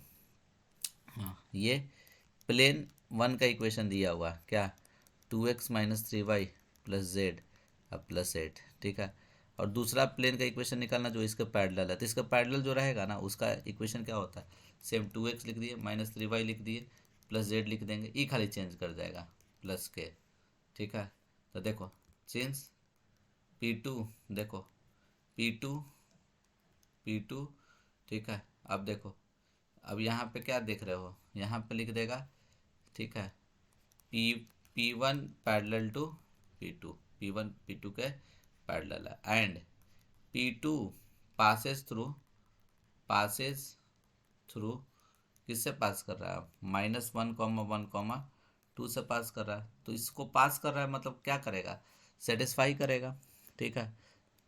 हाँ ये प्लेन 1 का इक्वेशन दिया हुआ है क्या, 2x - 3y + z अब +8, ठीक है। और दूसरा प्लेन का इक्वेशन निकालना जो इसका पैरेलल है, तो इसका पैरेलल जो रहेगा ना उसका इक्वेशन क्या होता है, सेम 2x लिख दिए -3y लिख दिए +z लिख देंगे, ई खाली चेंज कर जाएगा +k, ठीक है। तो देखो चेंज P2, देखो P2, ठीक है। अब देखो, अब यहाँ पे क्या देख रहे हो, यहाँ पे लिख देगा, ठीक है, P1 parallel to P2, P1 P2 के पैरेलल है, एंड P2 पासेस थ्रू किससे पास कर रहा है, -1,1,2 से पास कर रहा है, तो इसको पास कर रहा है मतलब क्या करेगा, सेटिस्फाई करेगा, ठीक है।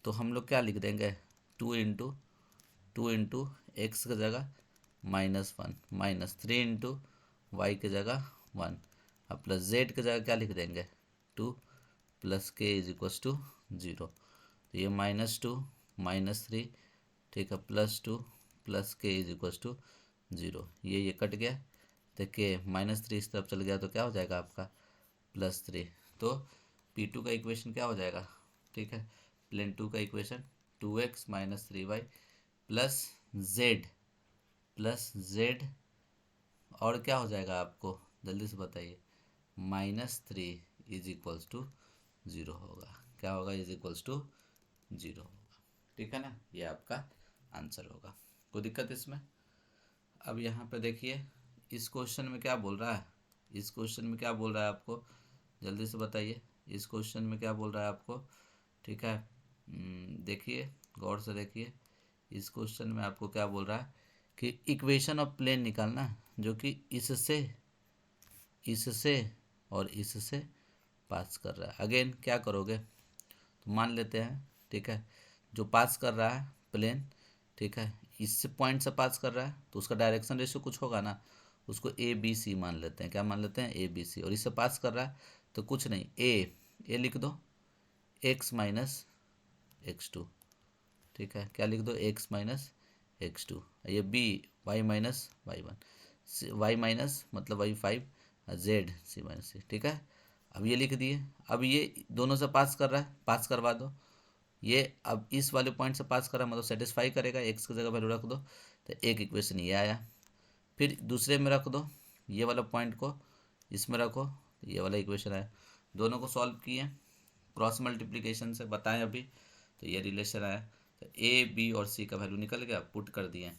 तो हम लोग क्या लिख देंगे 2 × x की जगह -1 -3 × y की जगह 1, अब +z की जगह क्या लिख देंगे 2 + k = 0, तो ये -2 -3, ठीक है, +2 + k = 0, ये कट गया, देखिए -3 इस तरफ चल गया तो क्या हो जाएगा आपका +3, तो P2 का इक्वेशन क्या हो जाएगा, ठीक है, प्लेन 2 का इक्वेशन 2x - 3y +z और क्या हो जाएगा आपको जल्दी से बताइए -3 = 0 होगा, क्या होगा = 0 होगा, ठीक है ना, ये आपका आंसर होगा। कोई दिक्कत इसमें। अब यहाँ पे देखिए इस क्वेश्चन में क्या बोल रहा है, इस क्वेश्चन में क्या बोल रहा है आपको जल्दी से बताइए, इस क्वेश्चन में क्या बोल रहा है आपको, ठीक है, देखिए गौर से देखिए, इस क्वेश्चन में आपको क्या बोल रहा है कि इक्वेशन ऑफ प्लेन निकालना है जो कि इससे और इससे पास कर रहा है। अगेन क्या करोगे, तो मान लेते हैं, ठीक है, जो पास कर रहा है प्लेन, ठीक है, इससे पॉइंट से पास कर रहा है तो उसका डायरेक्शन रेशियो कुछ होगा ना, उसको ABC मान लेते हैं, क्या मान लेते हैं ABC, और इससे पास कर रहा है तो कुछ नहीं ए लिख दो x - x2, ठीक है, क्या लिख दो x - x2, ये b y - y1, y minus मतलब y5, z c, ठीक है। अब ये लिख दिए, अब ये दोनों से पास कर रहा है, पास करवा दो, ये अब इस वाले पॉइंट से पास कर रहा है मतलब सेटिस्फाई करेगा, एक्स की जगह वैल्यू रख दो, तो एक इक्वेशन ये आया, फिर दूसरे में रख दो, ये वाला पॉइंट को इसमें रखो, ये वाला इक्वेशन आया, दोनों को सॉल्व किए क्रॉस मल्टीप्लिकेशन से बताएं अभी, तो ये रिलेशन आया, तो ए बी और सी का वैल्यू निकल गया, पुट कर दिए,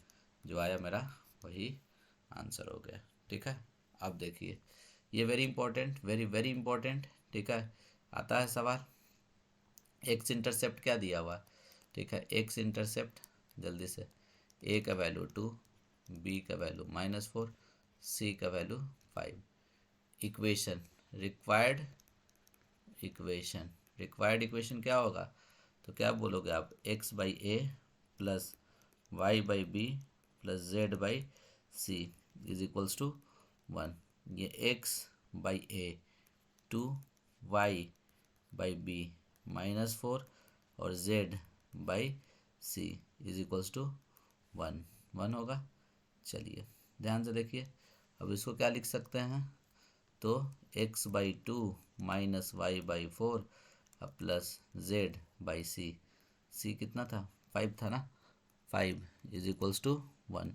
जो आया मेरा वही आंसर हो गया, ठीक है। अब देखिए ये वेरी इंपॉर्टेंट, वेरी इंपॉर्टेंट, ठीक है, आता है सवाल, एक्स इंटरसेप्ट क्या दिया हुआ है, ठीक है। एक्स इंटरसेप्ट जल्दी से, ए का वैल्यू 2, बी का वैल्यू -4, सी का वैल्यू 5। इक्वेशन रिक्वायर्ड इक्वेशन क्या होगा, तो क्या बोलोगे आप, x by a plus y by b plus z by c is equals to 1। ये x by a 2, y by b -4 और z by c is equals to 1 होगा। चलिए ध्यान से देखिए, अब इसको क्या लिख सकते हैं, तो x by 2 minus y by 4 plus z by c कितना था, 5 था ना, 5 इज इक्वल्स टू 1।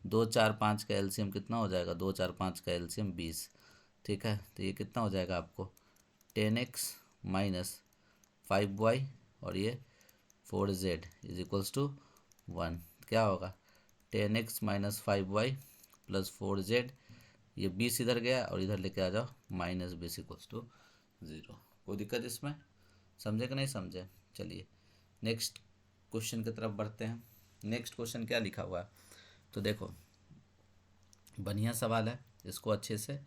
2 4 5 का एलसीएम कितना हो जाएगा, 2 4 5 का एलसीएम 20। ठीक है, तो ये कितना हो जाएगा आपको 10x माइनस 5y और ये 4z इज इक्वल्स टू 1। क्या होगा 10x minus 5y plus 4z, ये 20 इधर गया और इधर लेके आ जाओ -20 इक्वल्स टू 0। कोई दिक्कत इसमें, समझे कि नहीं समझे। चलिए नेक्स्ट क्वेश्चन की तरफ बढ़ते हैं। नेक्स्ट क्वेश्चन क्या लिखा हुआ है, तो देखो बढ़िया सवाल है, इसको अच्छे से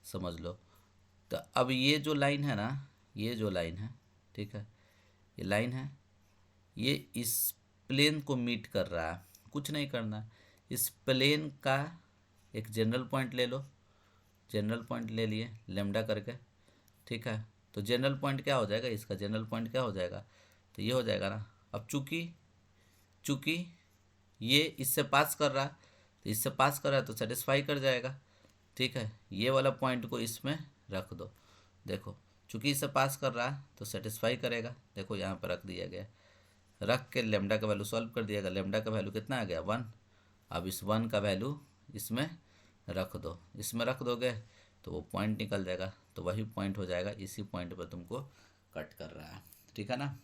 समझ लो। तो अब ये जो लाइन है ना, ये जो लाइन है, ठीक है, ये लाइन है, ये इस प्लेन को मीट कर रहा है। कुछ नहीं करना, इस प्लेन का एक जनरल पॉइंट ले लो, जनरल पॉइंट ले लिए लेमडा करके, ठीक है। तो जनरल पॉइंट क्या हो जाएगा, इसका जनरल पॉइंट क्या हो जाएगा, तो ये हो जाएगा ना। अब चूँकि ये इससे पास कर रहा है, तो इससे पास कर रहा है तो सेटिस्फाई कर जाएगा, ठीक है। ये वाला पॉइंट को इसमें रख दो, देखो चूँकि इससे पास कर रहा है तो सेटिस्फाई करेगा, देखो यहाँ पर रख दिया गया, रख के लेमडा का वैल्यू सॉल्व कर दिया गया। लेमडा का वैल्यू कितना आ गया 1। अब इस 1 का वैल्यू इसमें रख दो, इसमें रख दोगे तो वो पॉइंट निकल जाएगा, तो वही पॉइंट हो जाएगा, इसी पॉइंट पर तुमको कट कर रहा है, ठीक है ना।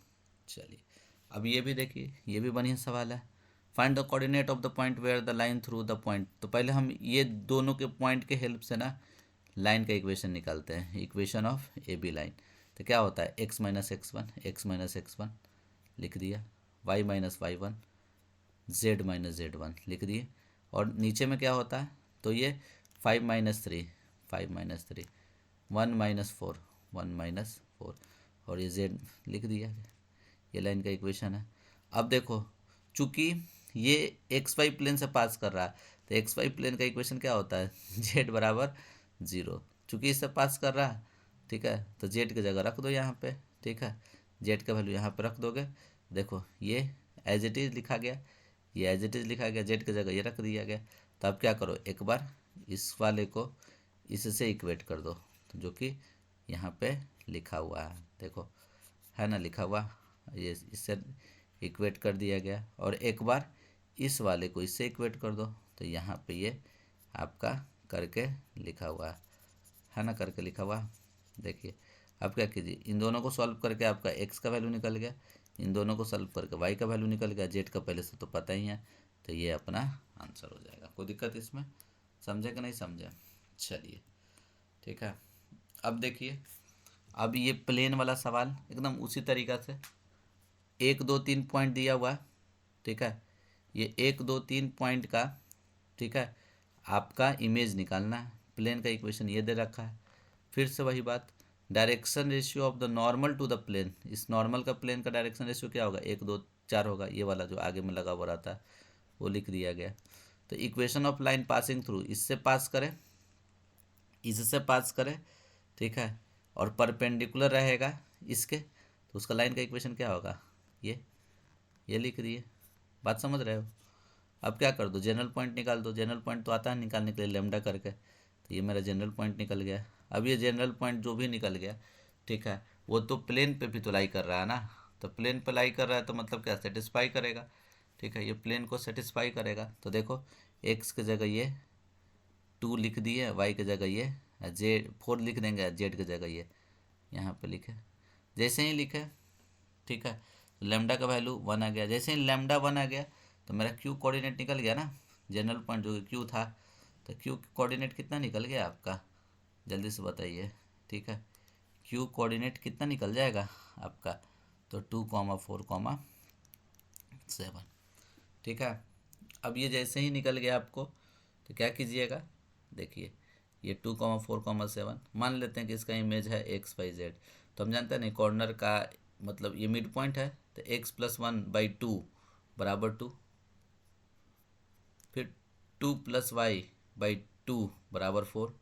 चलिए अब ये भी देखिए, ये भी बढ़िया सवाल है। Find the coordinate of the point where the line through the point. तो पहले हम ये दोनों के पॉइंट के हेल्प से ना लाइन का इक्वेशन निकालते हैं, equation of a b line. तो क्या होता है x माइनस x1 लिख दिया, y minus y1, z minus z1 लिख दिए, और नीचे में क्या होता है, तो ये 5 माइनस 3 1 माइनस 4 और ये z लिख दिया, ये लाइन का इक्वेशन है। अब देखो चूँकि ये एक्स वाई प्लेन से पास कर रहा है, तो एक्स वाई प्लेन का इक्वेशन क्या होता है z बराबर 0। चूँकि इससे पास कर रहा है, ठीक है, तो z की जगह रख दो यहाँ पे, ठीक है, z का वैल्यू यहाँ पे रख दोगे। देखो ये एज इट इज़ लिखा गया, ये एज इट इज़ लिखा गया, z की जगह ये रख दिया गया। तो अब क्या करो, एक बार इस वाले को इससे इक्वेट कर दो, तो जो कि यहाँ पे लिखा हुआ है, देखो है ना लिखा हुआ, ये इससे इक्वेट कर दिया गया। और एक बार इस वाले को इससे इक्वेट कर दो, तो यहाँ पे ये आपका करके लिखा हुआ है ना, करके लिखा हुआ। देखिए अब क्या कीजिए, इन दोनों को सॉल्व करके आपका x का वैल्यू निकल गया, इन दोनों को सॉल्व करके y का वैल्यू निकल गया, z का पहले से तो पता ही है, तो ये अपना आंसर हो जाएगा। कोई दिक्कत इसमें, समझे कि नहीं समझे। चलिए ठीक है, अब देखिए, अब ये प्लेन वाला सवाल एकदम उसी तरीक़ा से 1 2 3 पॉइंट दिया हुआ है, ठीक है, ये 1 2 3 पॉइंट का, ठीक है, आपका इमेज निकालना है। प्लेन का इक्वेशन ये दे रखा है, फिर से वही बात, direction ratio of the normal to the plane. इस नॉर्मल का प्लेन का डायरेक्शन रेशियो क्या होगा, 1 2 4 होगा, ये वाला जो आगे में लगा हुआ रहता है वो लिख दिया गया। तो equation of line passing through, इससे पास करें, इससे पास करें, ठीक है, और परपेंडिकुलर रहेगा इसके, तो उसका लाइन का इक्वेशन क्या होगा, ये लिख दिए। बात समझ रहे हो। अब क्या कर दो, जनरल पॉइंट निकाल दो, जनरल पॉइंट तो आता है निकालने के लिए लेमडा करके, तो ये मेरा जनरल पॉइंट निकल गया। अब ये जनरल पॉइंट जो भी निकल गया, ठीक है, वो तो प्लेन पे भी तो लाई कर रहा है ना, तो प्लेन पे लाई कर रहा है तो मतलब क्या सेटिस्फाई करेगा, ठीक है, ये प्लेन को सेटिस्फाई करेगा। तो देखो एक्स की जगह ये 2 लिख दिए, वाई की जगह ये जेड 4 लिख देंगे, जेड की जगह ये यहाँ पे लिखे, जैसे ही लिखे, ठीक है, लेमडा का वैल्यू 1 आ गया। जैसे ही लेमडा 1 आ गया तो मेरा क्यू कोऑर्डिनेट निकल गया ना, जनरल पॉइंट जो क्यू था, तो क्यू कोऑर्डिनेट कितना निकल गया आपका, जल्दी से बताइए, ठीक है, क्यू कोऑर्डिनेट कितना निकल जाएगा आपका, तो 2, 4, 7। ठीक है, अब ये जैसे ही निकल गया आपको तो क्या कीजिएगा, देखिए ये 2,4,7 मान लेते हैं कि इसका इमेज है XYZ। तो हम जानते हैं नहीं कॉर्नर का मतलब ये मिड पॉइंट है, तो x+1/2 बराबर 2, फिर 2+y/2 बराबर 4।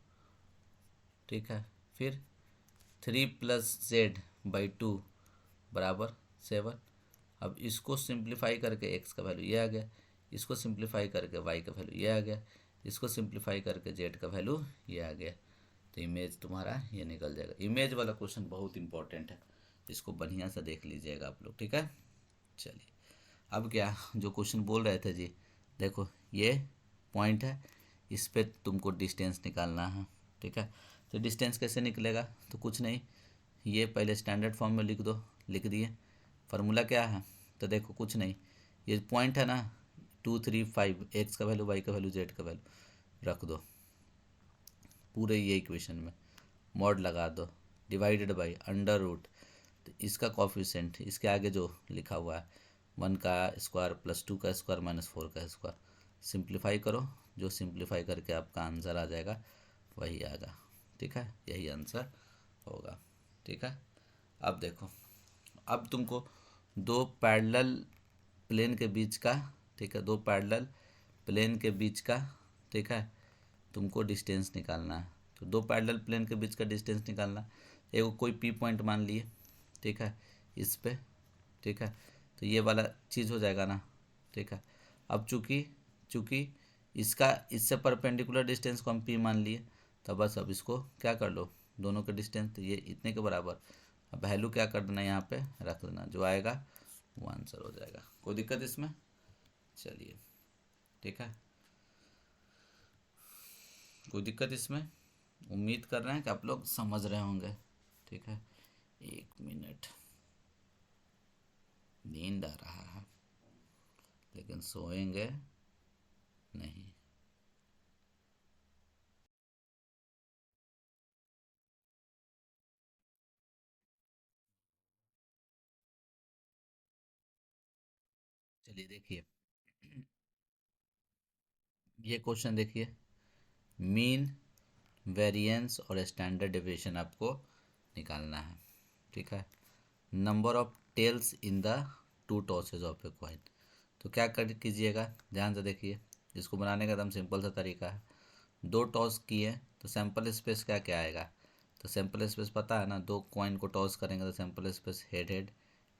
ठीक है, फिर 3+z/2 बराबर 7। अब इसको सिंप्लीफाई करके x का वैल्यू ये आ गया, इसको सिंप्लीफाई करके y का वैल्यू ये आ गया, इसको सिंप्लीफाई करके z का वैल्यू ये आ गया। तो इमेज तुम्हारा ये निकल जाएगा। इमेज वाला क्वेश्चन बहुत इंपॉर्टेंट है, इसको बढ़िया से देख लीजिएगा आप लोग। ठीक है, चलिए अब क्या जो क्वेश्चन बोल रहे थे जी, देखो ये पॉइंट है, इस पर तुमको डिस्टेंस निकालना है। ठीक है, तो डिस्टेंस कैसे निकलेगा, तो कुछ नहीं, ये पहले स्टैंडर्ड फॉर्म में लिख दो, लिख दिए। फार्मूला क्या है, तो देखो कुछ नहीं, ये पॉइंट है ना 2, 3, 5, एक्स का वैल्यू, वाई का वैल्यू, जेड का वैल्यू रख दो पूरे ये इक्वेशन में, मॉड लगा दो, डिवाइडेड बाई अंडर रूट, तो इसका कॉफिशेंट इसके आगे जो लिखा हुआ है 1 का स्क्वायर प्लस 2 का स्क्वायर माइनस 4 का स्क्वायर, सिंप्लीफाई करो, जो सिंप्लीफाई करके आपका आंसर आ जाएगा वही आएगा। ठीक है, यही आंसर होगा। ठीक है, अब देखो, अब तुमको दो पैरेलल प्लेन के बीच का, ठीक है, दो पैरेलल प्लेन के बीच का, ठीक है, तुमको डिस्टेंस निकालना है। तो दो पैरेलल प्लेन के बीच का डिस्टेंस निकालना है, एक कोई पी पॉइंट मान लिए, ठीक है, इस पे, ठीक है, तो ये वाला चीज़ हो जाएगा ना। ठीक है, अब चूँकि चूँकि इसका इससे परपेंडिकुलर डिस्टेंस को हम पी मान लिए, तो बस अब इसको क्या कर लो, दोनों के डिस्टेंस, तो ये इतने के बराबर, अब वैल्यू क्या कर देना यहाँ पे रख देना, जो आएगा वो आंसर हो जाएगा। कोई दिक्कत इसमें, चलिए ठीक है, कोई दिक्कत इसमें, उम्मीद कर रहे हैं कि आप लोग समझ रहे होंगे। ठीक है, 1 मिनट, नींद आ रहा है लेकिन सोएंगे नहीं। चलिए देखिए, ये क्वेश्चन देखिए, मीन, वेरिएंस और स्टैंडर्ड डेविएशन आपको निकालना है। ठीक है, number of tails in the two tosses of a coin. तो क्या कर कीजिएगा, ध्यान से देखिए, इसको बनाने का एकदम सिंपल सा तरीका है। दो टॉस किए तो सैंपल स्पेस क्या क्या आएगा, तो सैंपल स्पेस पता है ना, दो कॉइन को टॉस करेंगे तो sample space head head,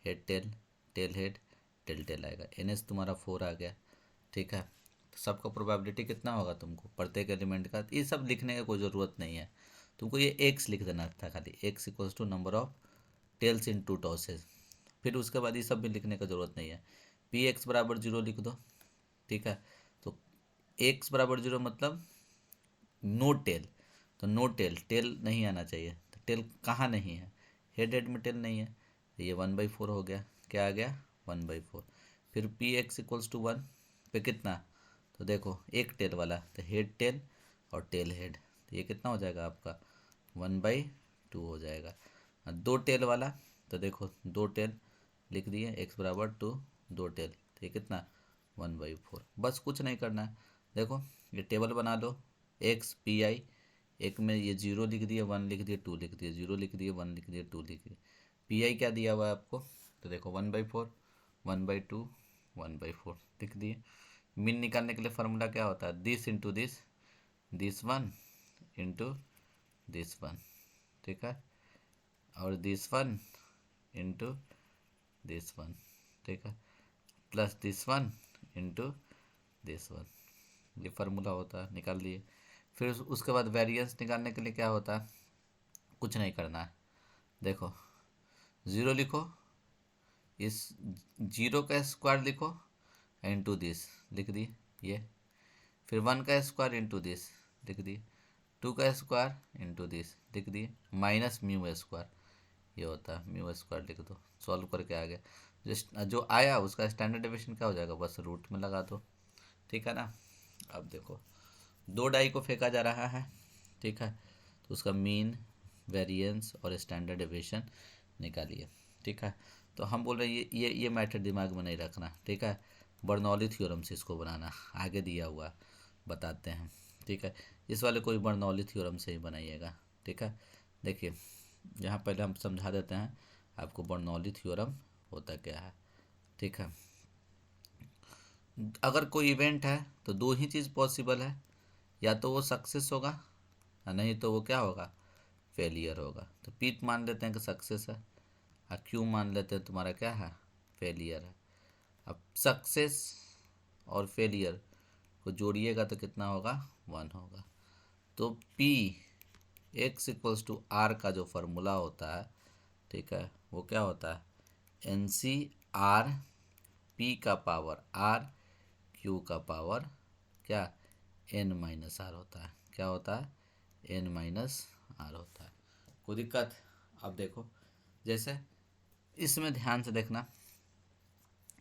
head tail, tail head, tail tail आएगा। NH तुम्हारा 4 आ गया। ठीक है, तो सबका प्रोबेबिलिटी कितना होगा तुमको प्रत्येक एलिमेंट का, ये सब लिखने का कोई ज़रूरत नहीं है, तुमको ये एक्स लिख देना था खाली, x equals to number of tails in two tosses. फिर उसके बाद ये सब भी लिखने का ज़रूरत नहीं है, PX बराबर 0 लिख दो। ठीक है, तो एक्स बराबर 0 मतलब नो टेल, तो नो टेल, टेल नहीं आना चाहिए, तो टेल कहाँ नहीं है, हेड हेड में टेल नहीं है, तो ये 1/4 हो गया, क्या आ गया 1/4। फिर PX=1 पे कितना, तो देखो एक टेल वाला तो हेड टेल और टेल हेड, तो ये कितना हो जाएगा आपका 1/2 हो जाएगा। और दो टेल वाला, तो देखो दो टेल लिख दिए, x बराबर 2, दो टेल, तो ये कितना 1/4। बस कुछ नहीं करना है, देखो ये टेबल बना लो, XPI, एक में ये 0 लिख दिए, 1 लिख दिए, 2 लिख दिए, 0 लिख दिए, 1 लिख दिए, 2 लिख दिए। PI क्या दिया हुआ है आपको, तो देखो 1/4, 1/2, 1/4 लिख दिए। मीन निकालने के लिए फार्मूला क्या होता है, this into this one into this one, ठीक है, और this one into this one, ठीक है, plus this one into this one, ये फार्मूला होता है, निकाल लिए। फिर उसके बाद वेरिएंस निकालने के लिए क्या होता है, कुछ नहीं करना है, देखो 0 लिखो, इस 0 का स्क्वायर लिखो, इंटू दिस लिख दिए ये, फिर 1 का स्क्वायर इंटू दिस लिख दिए, 2 का स्क्वायर इंटू दिस लिख दिए, माइनस म्यू स्क्वायर, ये होता है म्यू स्क्वायर लिख दो, सॉल्व करके आ गया। जो आया उसका स्टैंडर्ड डेविएशन क्या हो जाएगा, बस रूट में लगा दो। ठीक है ना, अब देखो दो डाई को फेंका जा रहा है, ठीक है, तो उसका मीन, वेरिएंस और स्टैंडर्ड डेविएशन निकालिए। ठीक है, तो हम बोल रहे हैं ये मैथड दिमाग में नहीं रखना, ठीक है। बर्नौली थ्योरम से इसको बनाना, आगे दिया हुआ बताते हैं, ठीक है। इस वाले को भी बर्नौली थ्योरम से ही बनाइएगा, ठीक है। देखिए यहाँ पहले हम समझा देते हैं आपको बर्नौली थ्योरम होता क्या है, ठीक है। अगर कोई इवेंट है तो दो ही चीज़ पॉसिबल है, या तो वो सक्सेस होगा और नहीं तो वो क्या होगा, फेलियर होगा। तो पी मान लेते हैं कि सक्सेस है और क्यू मान लेते हैं तुम्हारा क्या है, फेलियर है। अब सक्सेस और फेलियर को जोड़िएगा तो कितना होगा, 1 होगा। तो p x equals to r का जो फॉर्मूला होता है, ठीक है, वो क्या होता है, एन सी आर पी का पावर आर क्यू का पावर क्या, एन माइनस आर होता है। क्या होता है, एन माइनस आर होता है। कोई दिक्कत? अब देखो जैसे इसमें ध्यान से देखना,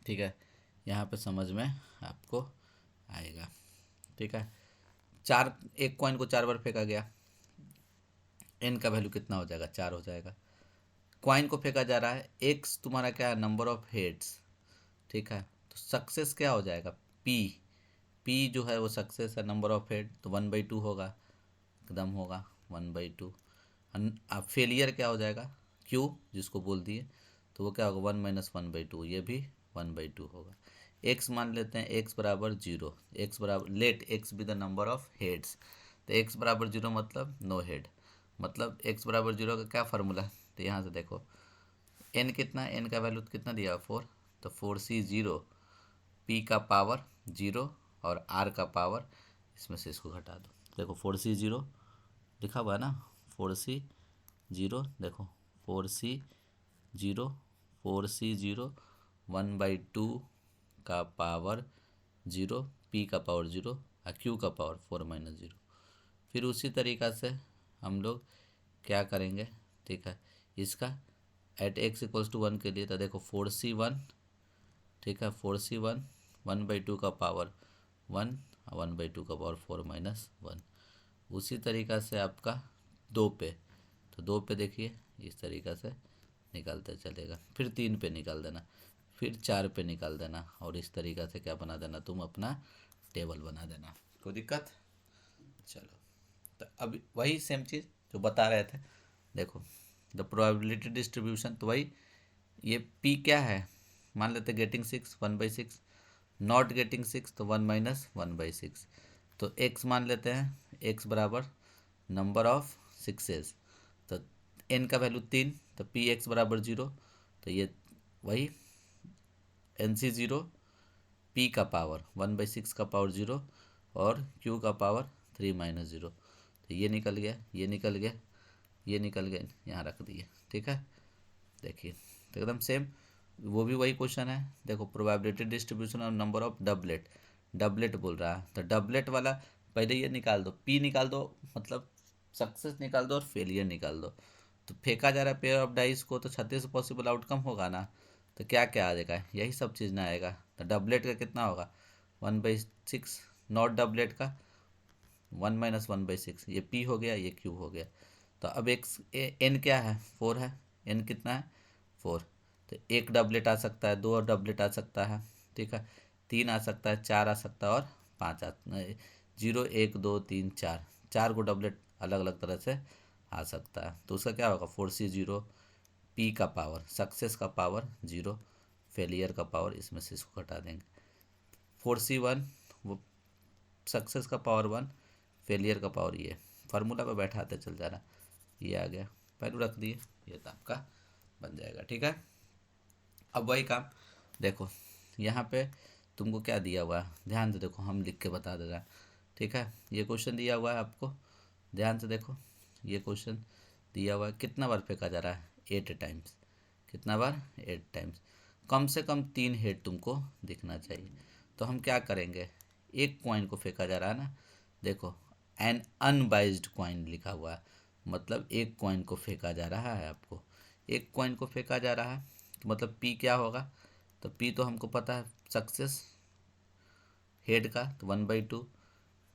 ठीक है, यहाँ पे समझ में आपको आएगा, ठीक है। चार, एक कॉइन को 4 बार फेंका गया, एन का वैल्यू कितना हो जाएगा, 4 हो जाएगा। कॉइन को फेंका जा रहा है, एक्स तुम्हारा क्या है, नंबर ऑफ हेड्स, ठीक है। तो सक्सेस क्या हो जाएगा, पी, पी जो है वो सक्सेस है, नंबर ऑफ हेड, तो 1/2 होगा, एकदम होगा 1/2। अब फेलियर क्या हो जाएगा, क्यू जिसको बोल दिए, तो वो क्या होगा, 1 - 1/2, ये भी 1/2 होगा। एक्स मान लेते हैं, एक्स बराबर 0, एक्स बराबर let x be the number of heads, तो एक्स बराबर 0 मतलब नो हेड, मतलब एक्स बराबर 0 का क्या फार्मूला, तो यहाँ से देखो एन कितना, एन का वैल्यू कितना दिया 4, तो 4c 0, पी का पावर 0 और आर का पावर, इसमें से इसको घटा दो, देखो 4c 0 लिखा हुआ है ना, 4c 0, देखो 4c 0, 4c 0, 1/2 का पावर 0, पी का पावर 0 और क्यू का पावर 4 - 0। फिर उसी तरीक़ा से हम लोग क्या करेंगे, ठीक है, इसका एट एक्स इक्वल्स टू 1 के लिए, तो देखो 4c1, ठीक है, 4c1 1/2 का पावर 1 और 1/2 का पावर 4 - 1। उसी तरीक़ा से आपका 2 पे, तो 2 पे देखिए इस तरीक़ा से निकालते चलेगा, फिर 3 पे निकाल देना, फिर 4 पे निकाल देना, और इस तरीक़ा से क्या बना देना, तुम अपना टेबल बना देना। कोई दिक्कत? चलो, तो अब वही सेम चीज़ जो बता रहे थे, देखो द प्रोबेबिलिटी डिस्ट्रीब्यूशन, तो वही ये पी क्या है, मान लेते गेटिंग 6 1/6, नॉट गेटिंग 6 तो 1 - 1/6। तो एक्स मान लेते हैं, एक्स बराबर नंबर ऑफ सिक्सेस, तो एन का वैल्यू 3, तो पी एक्स बराबर 0, तो ये वही एन सी 0, पी का पावर 1/6 का पावर 0 और क्यू का पावर 3 - 0, तो ये निकल गया, ये निकल गया, ये निकल गया, यहाँ रख दिए, ठीक है। देखिए तो एकदम सेम, वो भी वही क्वेश्चन है, देखो प्रोबेबिलिटी डिस्ट्रीब्यूशन और नंबर ऑफ डबलेट, डबलेट बोल रहा है, तो डबलेट वाला पहले ये निकाल दो, पी निकाल दो, मतलब सक्सेस निकाल दो और फेलियर निकाल दो। तो फेंका जा रहा है पेयर ऑफ डाइस को, तो 36 पॉसिबल आउटकम होगा ना, तो क्या क्या आ जाएगा, यही सब चीज़ ना आएगा। तो डबलेट का कितना होगा, 1/6, नॉट डबलेट का 1 - 1/6, ये पी हो गया, ये क्यू हो गया। तो अब एक्स एन क्या है, 4 है, एन कितना है 4, तो एक डबलेट आ सकता है, 2 और डबलेट आ सकता है, ठीक है, 3 आ सकता है, 4 आ सकता है और 5 0 1 2 3 4, 4 को डबलेट अलग अलग तरह से आ सकता है। तो उसका क्या होगा, 4c 0, पी का पावर सक्सेस का पावर 0, फेलियर का पावर, इसमें से इसको घटा देंगे, 4c1 वो सक्सेस का पावर 1, फेलियर का पावर, ये फार्मूला पे बैठाते चल जा रहा, ये आ गया, वैल्यू रख दिए, ये तो आपका बन जाएगा, ठीक है। अब वही काम देखो, यहाँ पे तुमको क्या दिया हुआ है, ध्यान से देखो, हम लिख के बता दे रहे हैं, ठीक है। ये क्वेश्चन दिया हुआ है आपको, ध्यान से देखो, ये क्वेश्चन दिया हुआ है, कितना बार फेंका जा रहा है, 8 टाइम्स, कितना बार, 8 टाइम्स, कम से कम 3 हेड तुमको दिखना चाहिए। तो हम क्या करेंगे, एक कॉइन को फेंका जा रहा है ना, देखो एन अनबाइज्ड कॉइन लिखा हुआ है, मतलब एक कॉइन को फेंका जा रहा है, आपको एक कॉइन को फेंका जा रहा है, तो मतलब पी क्या होगा, तो पी तो हमको पता है सक्सेस हेड का, तो 1/2,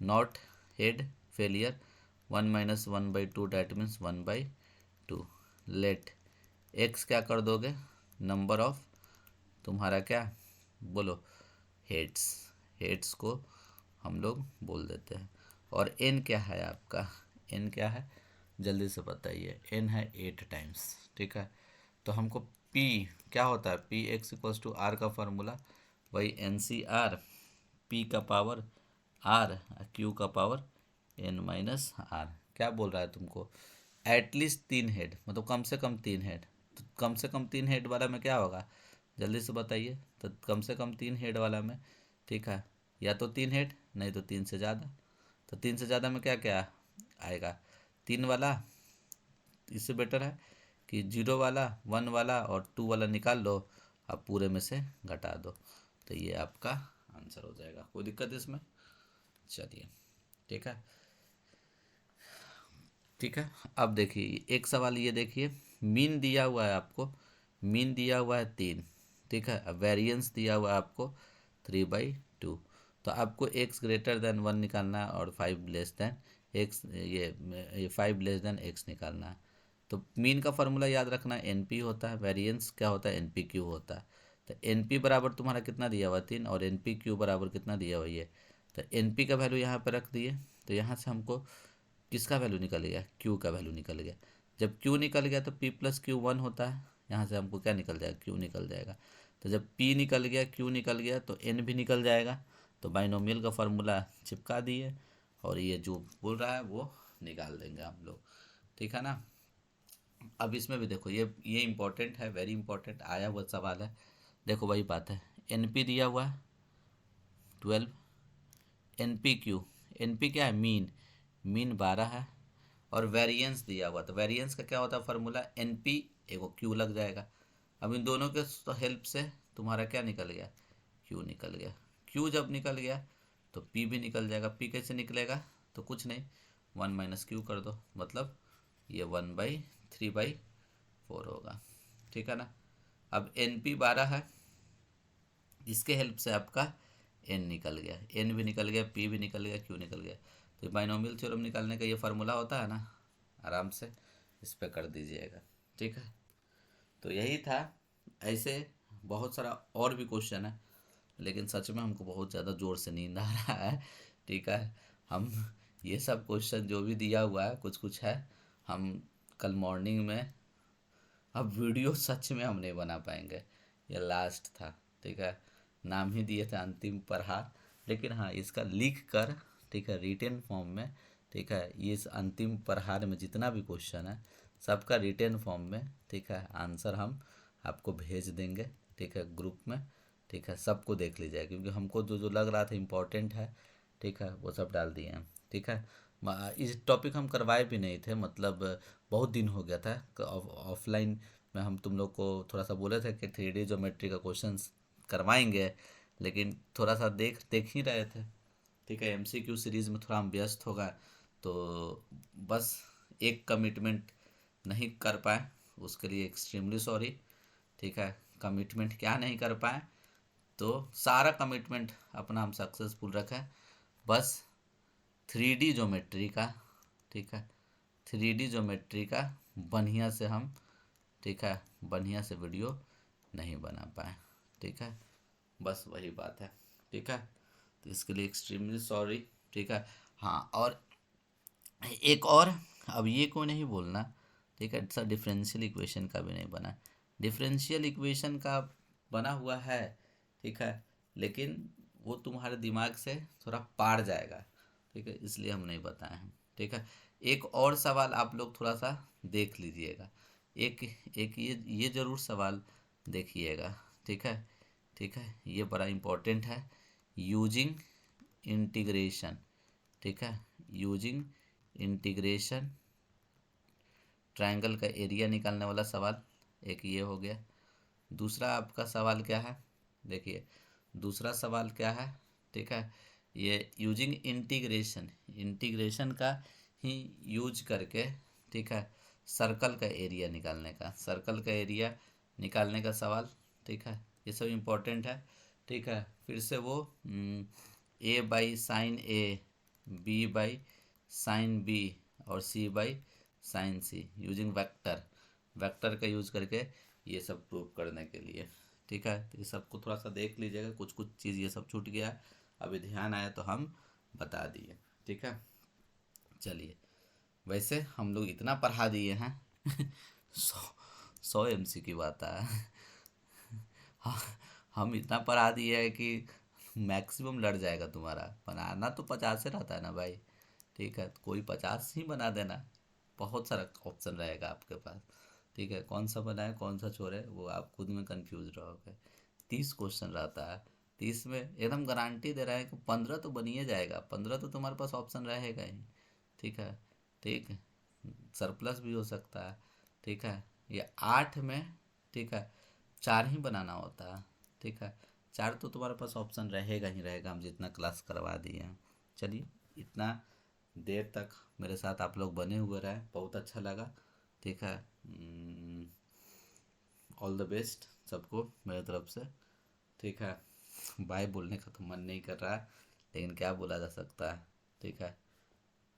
not head failure 1 - 1/2, that means 1/2। Let x क्या कर दोगे, नंबर ऑफ तुम्हारा क्या बोलो हेड्स, हेड्स को हम लोग बोल देते हैं। और एन क्या है आपका, एन क्या है जल्दी से बताइए, एन है 8 टाइम्स, ठीक है। तो हमको पी क्या होता है, p x equals to r का फार्मूला वही एन सी आर, पी का पावर आर, क्यू का पावर एन माइनस आर। क्या बोल रहा है तुमको, एटलीस्ट 3 हेड, मतलब कम से कम 3 हेड। तो कम से कम 3 हेड वाला में क्या होगा जल्दी से बताइए, तो कम से कम 3 हेड वाला में, ठीक है, या तो 3 हेड नहीं तो 3 से ज़्यादा। तो 3 से ज़्यादा में क्या क्या आएगा, 3 वाला, इससे बेटर है कि 0 वाला, 1 वाला और 2 वाला निकाल लो, अब पूरे में से घटा दो, तो ये आपका आंसर हो जाएगा। कोई दिक्कत इसमें, चलिए ठीक है, ठीक है। अब देखिए एक सवाल ये देखिए, मीन दिया हुआ है आपको, मीन दिया हुआ है 3, ठीक है। अब वेरिएंस दिया हुआ है आपको 3/2। तो आपको x ग्रेटर देन 1 निकालना है और 5 लेस देन x, ये 5 लेस देन x निकालना है। तो मीन का फॉर्मूला याद रखना, एन पी होता है, वेरिएंस क्या होता है, एन पी क्यू होता है। तो एन पी बराबर तुम्हारा कितना दिया हुआ 3 और एन पी क्यू बराबर कितना दिया हुआ ये, तो एन पी का वैल्यू यहाँ पर रख दिए। तो यहाँ से हमको किसका वैल्यू निकल गया, क्यू का वैल्यू निकल गया। जब क्यू निकल गया तो पी प्लस क्यू 1 होता है, यहाँ से हमको क्या निकल जाएगा, क्यू निकल जाएगा। तो जब पी निकल गया, क्यू निकल गया, तो एन भी निकल जाएगा। तो बाइनोमियल का फार्मूला चिपका दिए और ये जो बोल रहा है वो निकाल देंगे हम लोग, ठीक है ना। अब इसमें भी देखो, ये इंपॉर्टेंट है, वेरी इंपॉर्टेंट आया हुआ सवाल है। देखो वही बात है, एन पी दिया हुआ है 12, n p q, n p क्या है मीन, मीन 12 है, और वेरिएंस दिया हुआ, तो वेरिएंस का क्या होता है फार्मूला, एन पी एगो क्यू लग जाएगा। अब इन दोनों के हेल्प से तुम्हारा क्या निकल गया, क्यू निकल गया। क्यू जब निकल गया तो पी भी निकल जाएगा। पी कैसे निकलेगा, तो कुछ नहीं, 1 माइनस क्यू कर दो, मतलब ये 1/3/4 होगा, ठीक है ना। अब एन पी 12 है, इसके हेल्प से आपका एन निकल गया, एन भी निकल गया, पी भी निकल गया, क्यू निकल गया। तो बाइनोमियल थ्योरम निकालने का ये फार्मूला होता है ना, आराम से इस पे कर दीजिएगा, ठीक है। तो यही था, ऐसे बहुत सारा और भी क्वेश्चन है, लेकिन सच में हमको बहुत ज़्यादा ज़ोर से नींद आ रहा है, ठीक है। हम ये सब क्वेश्चन जो भी दिया हुआ है कुछ कुछ है, हम कल मॉर्निंग में, अब वीडियो सच में हम नहीं बना पाएंगे, ये लास्ट था, ठीक है। नाम ही दिए थे अंतिम प्रहार, लेकिन हाँ इसका लिख कर, ठीक है, रिटन फॉर्म में, ठीक है, ये इस अंतिम प्रहार में जितना भी क्वेश्चन है सबका रिटन फॉर्म में, ठीक है, आंसर हम आपको भेज देंगे, ठीक है, ग्रुप में, ठीक है। सबको देख लीजिएगा, क्योंकि हमको जो जो लग रहा था इम्पोर्टेंट है, ठीक है, वो सब डाल दिए हैं, ठीक है। इस टॉपिक हम करवाए भी नहीं थे, मतलब बहुत दिन हो गया था। ऑफलाइन में हम तुम लोग को थोड़ा सा बोले थे कि 3D ज्योमेट्री का क्वेश्चंस करवाएंगे, लेकिन थोड़ा सा देख ही रहे थे, ठीक है। एमसीक्यू सीरीज़ में थोड़ा हम व्यस्त हो गए, तो बस एक कमिटमेंट नहीं कर पाए, उसके लिए एक्सट्रीमली सॉरी, ठीक है। कमिटमेंट क्या नहीं कर पाए, तो सारा कमिटमेंट अपना हम सक्सेसफुल रखें, बस 3D ज्योमेट्री का, ठीक है, 3D ज्योमेट्री का बढ़िया से हम, ठीक है, बढ़िया से वीडियो नहीं बना पाए, ठीक है, बस वही बात है, ठीक है। तो इसके लिए एक्सट्रीमली सॉरी, ठीक है। हाँ, और एक और, अब ये को नहीं बोलना, ठीक है, सर डिफरेंशियल इक्वेशन का भी नहीं बना, डिफरेंशियल इक्वेशन का बना हुआ है, ठीक है, लेकिन वो तुम्हारे दिमाग से थोड़ा पार जाएगा, ठीक है, इसलिए हम नहीं बताए हैं, ठीक है। एक और सवाल आप लोग थोड़ा सा देख लीजिएगा, एक एक ये ज़रूर सवाल देखिएगा, ठीक है, ठीक है, ये बड़ा इम्पोर्टेंट है, यूजिंग इंटीग्रेशन, ठीक है, यूजिंग इंटीग्रेशन ट्रायंगल का एरिया निकालने वाला सवाल, एक ये हो गया। दूसरा आपका सवाल क्या है, देखिए दूसरा सवाल क्या है, ठीक है, ये यूजिंग इंटीग्रेशन, इंटीग्रेशन का ही यूज करके, ठीक है, सर्कल का एरिया निकालने का, सर्कल का एरिया निकालने का सवाल, ठीक है, ये सब इम्पोर्टेंट है, ठीक है। फिर से वो a by sine a, b by sine b और c by sine c, using vector, vector का यूज करके ये सब प्रूव करने के लिए। ठीक है, तो ये सबको थोड़ा सा देख लीजिएगा, कुछ कुछ चीज़ ये सब छूट गया, अभी ध्यान आया तो हम बता दिए। ठीक है, चलिए, वैसे हम लोग इतना पढ़ा दिए हैं 100 100 MC की बात है। हाँ, हम इतना पढ़ा दिए हैं कि मैक्सिमम लड़ जाएगा तुम्हारा, बनाना तो 50 से रहता है ना भाई। ठीक है, तो कोई 50 ही बना देना, बहुत सारा ऑप्शन रहेगा आपके पास। ठीक है, कौन सा बनाए कौन सा छोड़े वो आप खुद में कंफ्यूज रहोगे। 30 क्वेश्चन रहता है, 30 में एकदम गारंटी दे रहा है कि 15 तो बन ही जाएगा, 15 तो तुम्हारे पास ऑप्शन रहेगा ही। ठीक है, ठीक है, सरप्लस भी हो सकता है। ठीक है, ये 8 में, ठीक है, 4 ही बनाना होता है। ठीक है, 4 तो तुम्हारे पास ऑप्शन रहेगा ही रहेगा, हम जितना क्लास करवा दिए हैं। चलिए, इतना देर तक मेरे साथ आप लोग बने हुए रहे, बहुत अच्छा लगा। ठीक है, ऑल द बेस्ट सबको मेरे तरफ से। ठीक है, बाय बोलने का तो मन नहीं कर रहा है, लेकिन क्या बोला जा सकता है। ठीक है,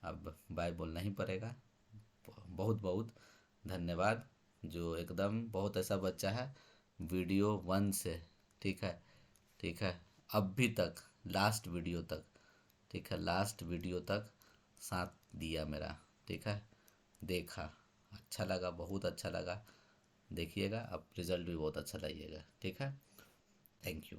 अब बाय बोलना ही पड़ेगा। बहुत बहुत धन्यवाद, जो एकदम बहुत ऐसा बच्चा है वीडियो 1 से, ठीक है, ठीक है, अभी तक लास्ट वीडियो तक, ठीक है, लास्ट वीडियो तक साथ दिया मेरा। ठीक है, देखा, अच्छा लगा, बहुत अच्छा लगा। देखिएगा अब रिज़ल्ट भी बहुत अच्छा लाइएगा। ठीक है, थैंक यू।